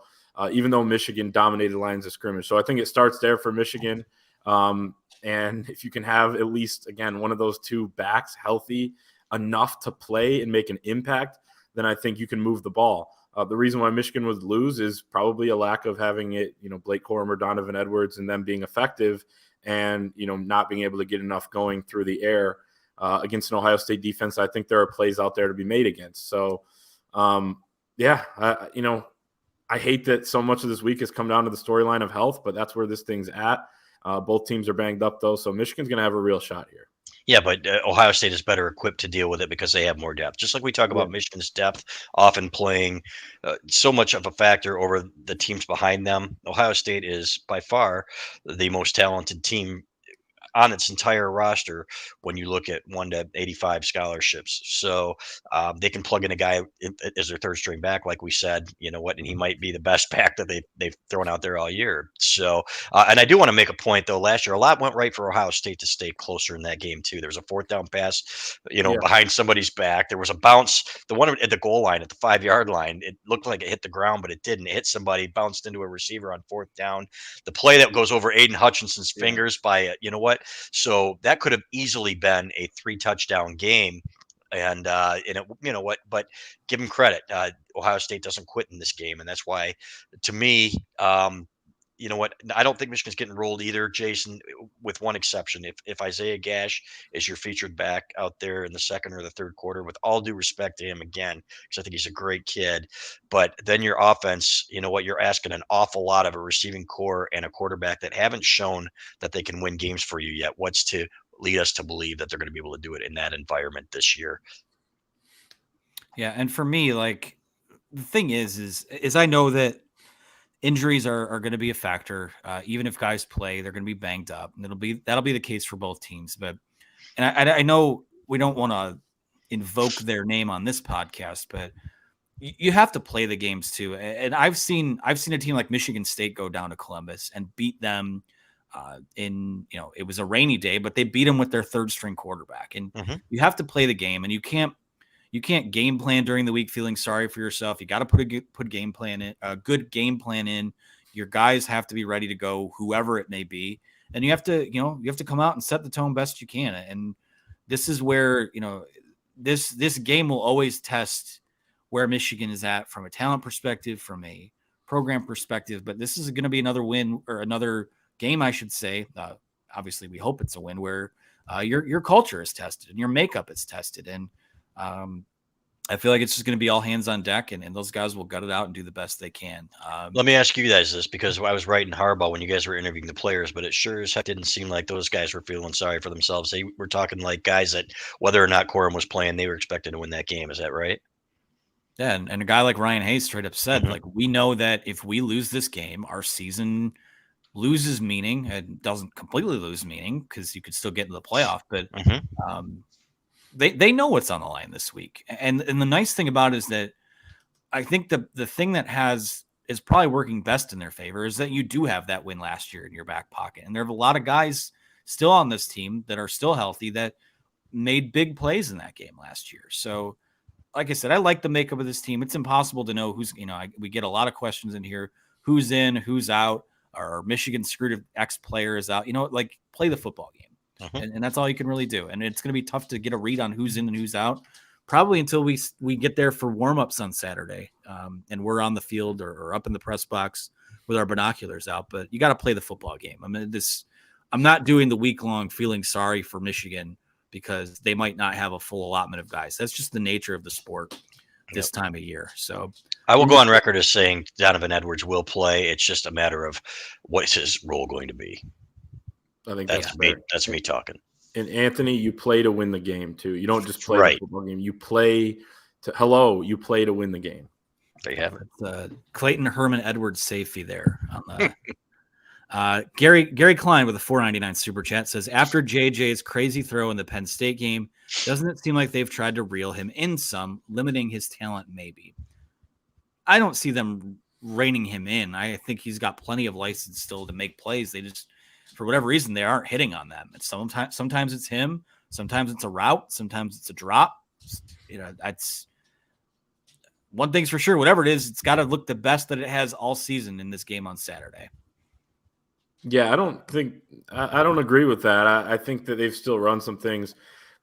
even though Michigan dominated lines of scrimmage. So I think it starts there for Michigan. And if you can have at least, again, one of those two backs healthy enough to play and make an impact, then I think you can move the ball. The reason why Michigan would lose is probably a lack of having it, Blake Corum or Donovan Edwards and them being effective and, not being able to get enough going through the air. Against an Ohio State defense, I think there are plays out there to be made against. So, I hate that so much of this week has come down to the storyline of health, but that's where this thing's at. Both teams are banged up, though, so Michigan's going to have a real shot here. Yeah, but Ohio State is better equipped to deal with it because they have more depth. Just like we talk about Michigan's depth often playing so much of a factor over the teams behind them. Ohio State is by far the most talented team on its entire roster when you look at 1 to 85 scholarships. So they can plug in a guy as their third string back, like we said, and he might be the best back that they've thrown out there all year. So, and I do want to make a point though, last year, a lot went right for Ohio State to stay closer in that game too. There was a fourth down pass, behind somebody's back. There was a bounce, the one at the goal line at the 5-yard line. It looked like it hit the ground, but it didn't. It hit somebody, bounced into a receiver on fourth down. The play that goes over Aiden Hutchinson's fingers by, so that could have easily been a 3-touchdown game. And but give him credit. Ohio State doesn't quit in this game. And that's why, to me, I don't think Michigan's getting rolled either, Jason, with one exception. If Isaiah Gash is your featured back out there in the second or the third quarter, with all due respect to him again, because I think he's a great kid, but then your offense, you're asking an awful lot of a receiving core and a quarterback that haven't shown that they can win games for you yet. What's to lead us to believe that they're going to be able to do it in that environment this year? Yeah, and for me, like, the thing is I know that injuries are going to be a factor. Even if guys play, they're going to be banged up, and that'll be the case for both teams. But and I know we don't want to invoke their name on this podcast, but you have to play the games too. And I've seen a team like Michigan State go down to Columbus and beat them it was a rainy day, but they beat them with their third string quarterback. And you have to play the game, and you can't game plan during the week feeling sorry for yourself. You got to put a good game plan in. Your guys have to be ready to go, whoever it may be. And you have to come out and set the tone best you can. And this is where, this game will always test where Michigan is at from a talent perspective, from a program perspective. But this is going to be another win, or another game, I should say. Obviously, we hope it's a win where your culture is tested and your makeup is tested. And I feel like it's just going to be all hands on deck, and those guys will gut it out and do the best they can. Let me ask you guys this, because I was writing Harbaugh when you guys were interviewing the players, but it sure as heck didn't seem like those guys were feeling sorry for themselves. They were talking like guys that, whether or not Corum was playing, they were expected to win that game. Is that right? Yeah, and a guy like Ryan Hayes straight up said, like, we know that if we lose this game, our season loses meaning. It doesn't completely lose meaning because you could still get into the playoff, but they know what's on the line this week. And the nice thing about it is that I think the thing that is probably working best in their favor is that you do have that win last year in your back pocket. And there are a lot of guys still on this team that are still healthy that made big plays in that game last year. So, like I said, I like the makeup of this team. It's impossible to know who's, we get a lot of questions in here, who's in, who's out, or Michigan screwed if X player is out, like, play the football game. And that's all you can really do. And it's going to be tough to get a read on who's in and who's out, probably until we get there for warm-ups on Saturday. And we're on the field or up in the press box with our binoculars out, but you got to play the football game. I'm not doing the week-long feeling sorry for Michigan because they might not have a full allotment of guys. That's just the nature of the sport this time of year. So I will go on record as saying Donovan Edwards will play. It's just a matter of what's his role going to be. I think that's me. That's me talking. And Anthony, you play to win the game too. You don't just play the football game. You play you play to win the game. There you have it. Clayton Herman Edwards Sayfie there on the Gary Klein with a $4.99 super chat says, after JJ's crazy throw in the Penn State game, doesn't it seem like they've tried to reel him in some, limiting his talent maybe? I don't see them reining him in. I think he's got plenty of license still to make plays. They just, for whatever reason, they aren't hitting on them. It's sometimes it's him, sometimes it's a route, sometimes it's a drop. That's one thing's for sure. Whatever it is, it's got to look the best that it has all season in this game on Saturday. Yeah, I don't agree with that. I think that they've still run some things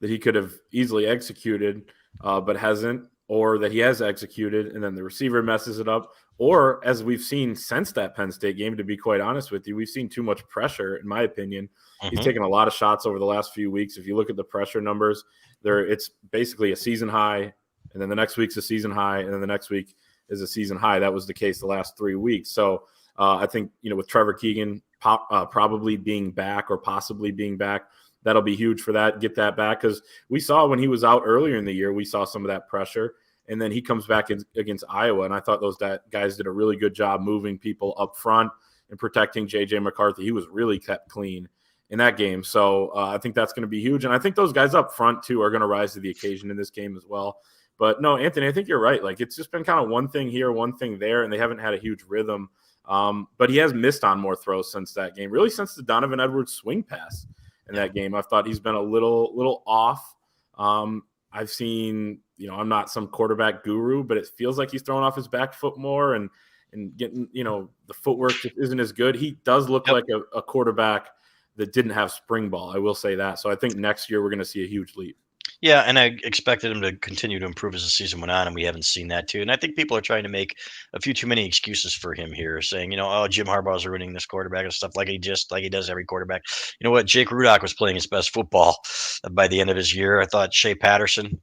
that he could have easily executed, but hasn't, or that he has executed, and then the receiver messes it up. Or, as we've seen since that Penn State game, to be quite honest with you, we've seen too much pressure, in my opinion. He's taken a lot of shots over the last few weeks. If you look at the pressure numbers, it's basically a season high, and then the next week's a season high, and then the next week is a season high. That was the case the last 3 weeks. So I think, with Trevor Keegan probably being back or possibly being back, that'll be huge for that. Get that back, because we saw when he was out earlier in the year, we saw some of that pressure, and then he comes back against Iowa, and I thought those guys did a really good job moving people up front and protecting J.J. McCarthy. He was really kept clean in that game, so I think that's going to be huge, and I think those guys up front too are going to rise to the occasion in this game as well. But no, Anthony, I think you're right. Like, it's just been kind of one thing here, one thing there, and they haven't had a huge rhythm. But he has missed on more throws since that game, really since the Donovan Edwards swing pass in that game. I thought he's been a little off. I've seen, I'm not some quarterback guru, but it feels like he's throwing off his back foot more and getting, the footwork just isn't as good. He does look like a quarterback that didn't have spring ball. I will say that. So I think next year we're going to see a huge leap. Yeah, and I expected him to continue to improve as the season went on, and we haven't seen that too. And I think people are trying to make a few too many excuses for him here, saying, Jim Harbaugh's ruining this quarterback and stuff like he does every quarterback. You know what? Jake Rudock was playing his best football by the end of his year. I thought Shea Patterson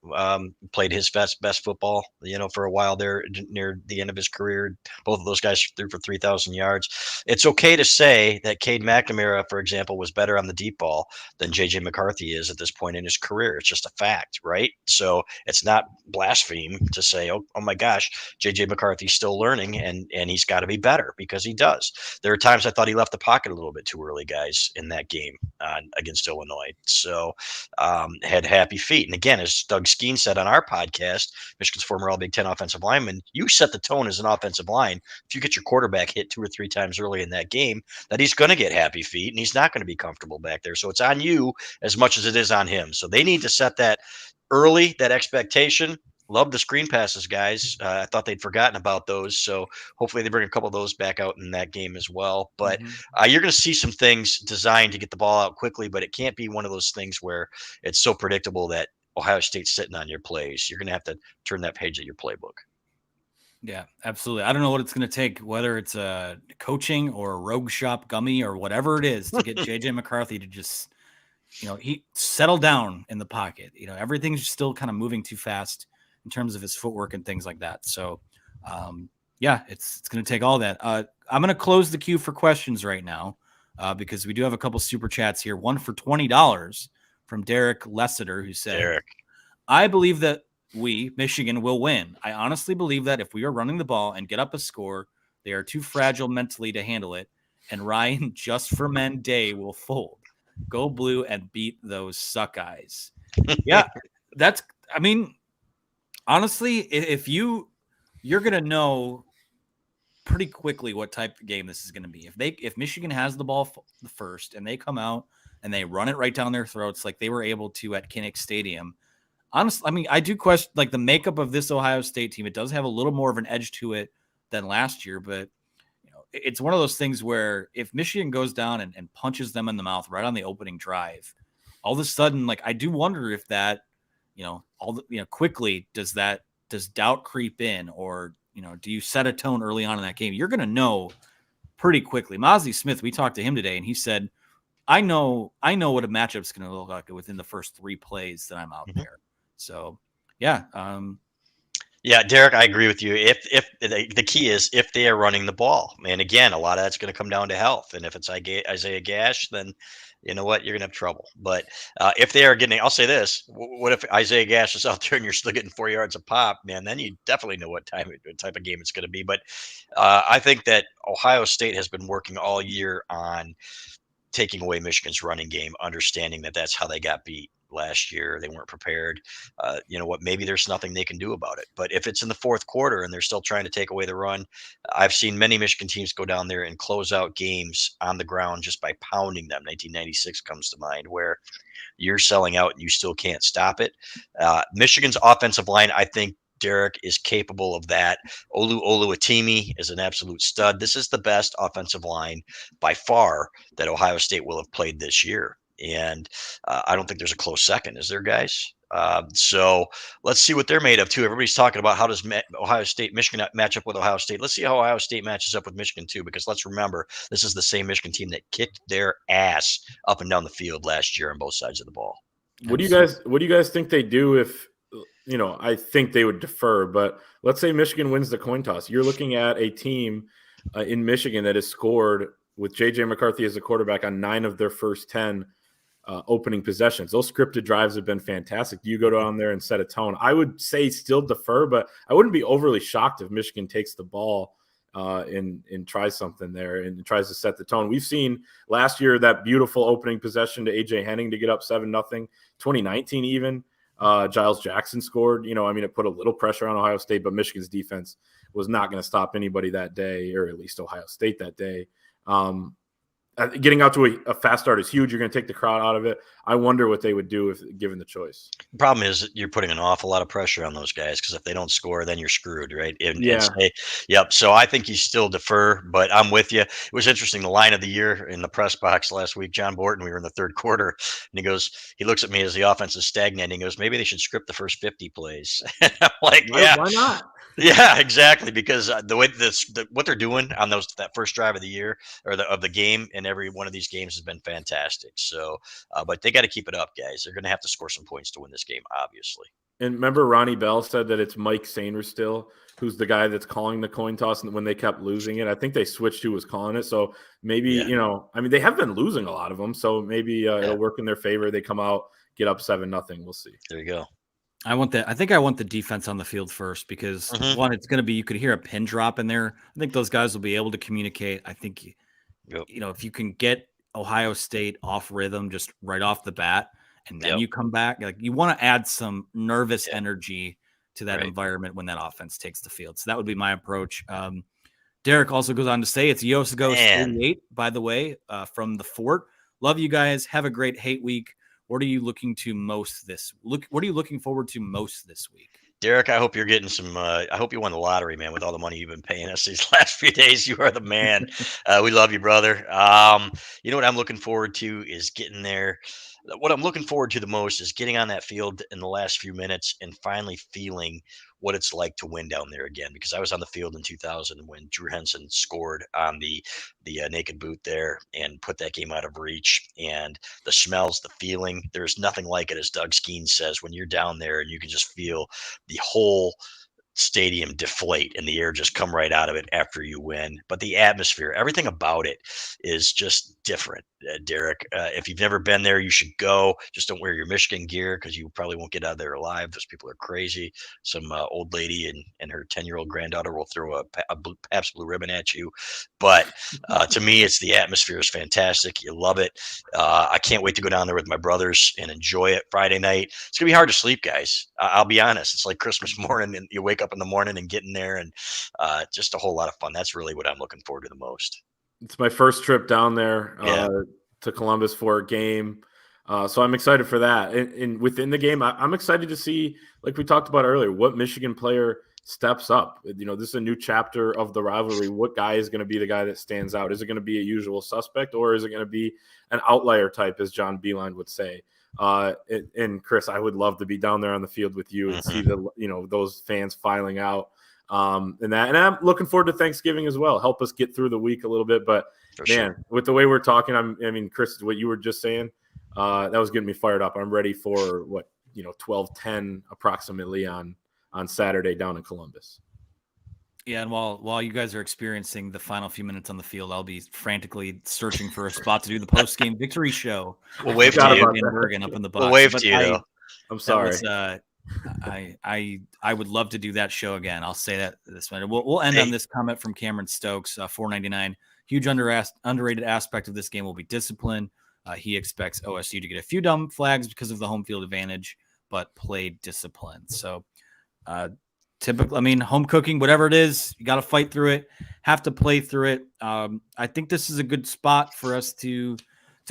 played his best football, for a while there near the end of his career. Both of those guys threw for 3,000 yards. It's okay to say that Cade McNamara, for example, was better on the deep ball than J.J. McCarthy is at this point in his career. It's just a fact. fact, right? So it's not blaspheme to say, oh my gosh, JJ McCarthy's still learning and he's got to be better, because he does. There are times I thought he left the pocket a little bit too early, guys, in that game against Illinois. So had happy feet. And again, as Doug Skeen said on our podcast, Michigan's former All Big Ten offensive lineman, you set the tone as an offensive line. If you get your quarterback hit 2 or 3 times early in that game, that he's going to get happy feet and he's not going to be comfortable back there. So it's on you as much as it is on him. So they need to set that early, that expectation. Love the screen passes, guys. I thought they'd forgotten about those. So hopefully they bring a couple of those back out in that game as well. But you're going to see some things designed to get the ball out quickly, but it can't be one of those things where it's so predictable that Ohio State's sitting on your plays. You're going to have to turn that page of your playbook. Yeah, absolutely. I don't know what it's going to take, whether it's a coaching or a rogue shop gummy or whatever it is, to get JJ McCarthy to just, he settle down in the pocket. Everything's still kind of moving too fast in terms of his footwork and things like that. So, it's going to take all that. I'm going to close the queue for questions right now because we do have a couple super chats here. One for $20 from Derek Lessiter, who said, I believe that Michigan will win. I honestly believe that if we are running the ball and get up a score, they are too fragile mentally to handle it, and Ryan Just for Men Day will fold. Go blue and beat those Suckeyes. Yeah, honestly, if you're going to know pretty quickly what type of game this is going to be. If Michigan has the ball first and they come out and they run it right down their throats like they were able to at Kinnick Stadium, honestly, I do question the makeup of this Ohio State team. It does have a little more of an edge to it than last year, but it's one of those things where if Michigan goes down and punches them in the mouth right on the opening drive, all of a sudden, I do wonder if that, quickly does doubt creep in, or do you set a tone early on in that game? You're going to know pretty quickly. Mozzie Smith, we talked to him today, and he said, I know what a matchup's going to look like within the first 3 plays that I'm out there. So, yeah. Yeah, Derek, I agree with you. If the key is if they are running the ball, and again, a lot of that's going to come down to health. And if it's Isaiah Gash, then you know what, you're going to have trouble. But if they are getting, I'll say this: what if Isaiah Gash is out there and you're still getting 4 yards a pop, man? Then you definitely know what type of game it's going to be. But I think that Ohio State has been working all year on taking away Michigan's running game, understanding that that's how they got beat last year. They weren't prepared. You know what? Maybe there's nothing they can do about it. But if it's in the fourth quarter and they're still trying to take away the run, I've seen many Michigan teams go down there and close out games on the ground just by pounding them. 1996 comes to mind, where you're selling out and you still can't stop it. Michigan's offensive line, I think, Derek, is capable of that. Olu Atimi is an absolute stud. This is the best offensive line by far that Ohio State will have played this year. And I don't think there's a close second. Is there, guys? So let's see what they're made of, too. Everybody's talking about how does Michigan match up with Ohio State. Let's see how Ohio State matches up with Michigan, too, because let's remember, this is the same Michigan team that kicked their ass up and down the field last year on both sides of the ball. What do you guys think they do if, I think they would defer, but let's say Michigan wins the coin toss. You're looking at a team in Michigan that has scored with JJ McCarthy as a quarterback on 9 of their first 10 opening possessions. Those scripted drives have been fantastic. Do you go down there and set a tone? I would say still defer, but I wouldn't be overly shocked if Michigan takes the ball and tries something there and tries to set the tone. We've seen last year that beautiful opening possession to AJ Henning to get up 7-0, 2019 even. Giles Jackson scored. It put a little pressure on Ohio State, but Michigan's defense was not going to stop anybody that day, or at least Ohio State that day. Getting out to a fast start is huge. You're going to take the crowd out of it. I wonder what they would do if given the choice. The problem is you're putting an awful lot of pressure on those guys, because if they don't score, then you're screwed, right? Yep. So I think you still defer, but I'm with you. It was interesting. The line of the year in the press box last week, John Borton, we were in the third quarter, and he looks at me as the offense is stagnating. He goes, maybe they should script the first 50 plays. And I'm like, yeah. Why not? Yeah, exactly. Because the way what they're doing on that first drive of the year or of the game in every one of these games has been fantastic. So, but they got to keep it up, guys. They're going to have to score some points to win this game, obviously. And remember, Ronnie Bell said that it's Mike Sainristil who's the guy that's calling the coin toss, and when they kept losing it, I think they switched who was calling it. So maybe they have been losing a lot of them. So maybe it'll work in their favor. They come out, get up 7-0. We'll see. There you go. I think I want the defense on the field first because one, it's going to be, you could hear a pin drop in there. I think those guys will be able to communicate. I think, you know, if you can get Ohio State off rhythm, just right off the bat, and then you come back, like you want to add some nervous energy to that environment when that offense takes the field. So that would be my approach. Derek also goes on to say it's Yost Ghost 88, by the way, from the Fort. Love you guys. Have a great hate week. What are you looking forward to most this week? Derek, I hope you're getting some. I hope you won the lottery, man. With all the money you've been paying us these last few days, you are the man. We love you, brother. You know what I'm looking forward to is getting there. What I'm looking forward to the most is getting on that field in the last few minutes and finally feeling what it's like to win down there again. Because I was on the field in 2000 when Drew Henson scored on the naked boot there and put that game out of reach. And the smells, the feeling, there's nothing like it, as Doug Skeen says, when you're down there and you can just feel the whole stadium deflate and the air just come right out of it after you win. But the atmosphere, everything about it is just different, Derek. If you've never been there, you should go. Just don't wear your Michigan gear because you probably won't get out of there alive. Those people are crazy. Some old lady and her 10-year-old granddaughter will throw a Pabst Blue Ribbon at you. But to me, it's the atmosphere is fantastic. You love it. I can't wait to go down there with my brothers and enjoy it Friday night. It's going to be hard to sleep, guys. I'll be honest. It's like Christmas morning and you wake up in the morning and getting there and just a whole lot of fun. That's really what I'm looking forward to the most. It's my first trip down there to Columbus for a game. So I'm excited for that. And within the game, I'm excited to see, like we talked about earlier, what Michigan player steps up. You know, this is a new chapter of the rivalry. What guy is going to be the guy that stands out? Is it going to be a usual suspect, or is it going to be an outlier type, as John Beilein would say? And Chris, I would love to be down there on the field with you and see those fans filing out. And I'm looking forward to Thanksgiving as well. Help us get through the week a little bit. But with the way we're talking, I mean, Chris, what you were just saying, that was getting me fired up. I'm ready for 12:10 approximately on Saturday down in Columbus. Yeah, and while you guys are experiencing the final few minutes on the field, I'll be frantically searching for a spot to do the post-game victory show. We'll wave to you. In Bergen up in the box. We'll wave to you. I'm sorry. I would love to do that show again. I'll say that this minute. We'll end on this comment from Cameron Stokes, 499. Huge underrated aspect of this game will be discipline. He expects OSU to get a few dumb flags because of the home field advantage, but play discipline. So typically, I mean, home cooking, whatever it is, you got to fight through it, have to play through it. I think this is a good spot for us to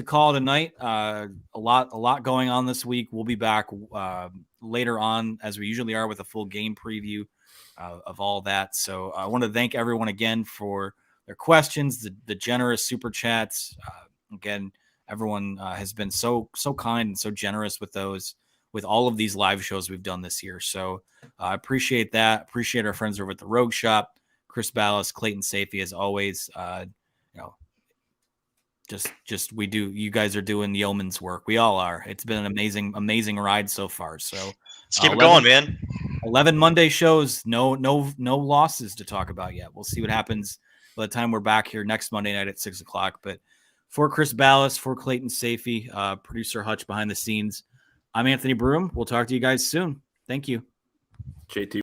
call tonight. A lot going on this week. We'll be back later on, as we usually are, with a full game preview of all that. So I want to thank everyone again for their questions, the generous super chats. Again, everyone has been so kind and so generous with those, with all of these live shows we've done this year. So I appreciate that. Appreciate our friends over at the Rogue Shop, Chris Balas, Clayton Sayfie, as always. Just we do. You guys are doing yeoman's work. We all are. It's been an amazing ride so far. So let's keep it going, man. 11 Monday shows. No losses to talk about yet. We'll see what happens by the time we're back here next Monday night at 6:00. But for Chris Balas, for Clayton Sayfie, producer Hutch behind the scenes, I'm Anthony Broome. We'll talk to you guys soon. Thank you. JT.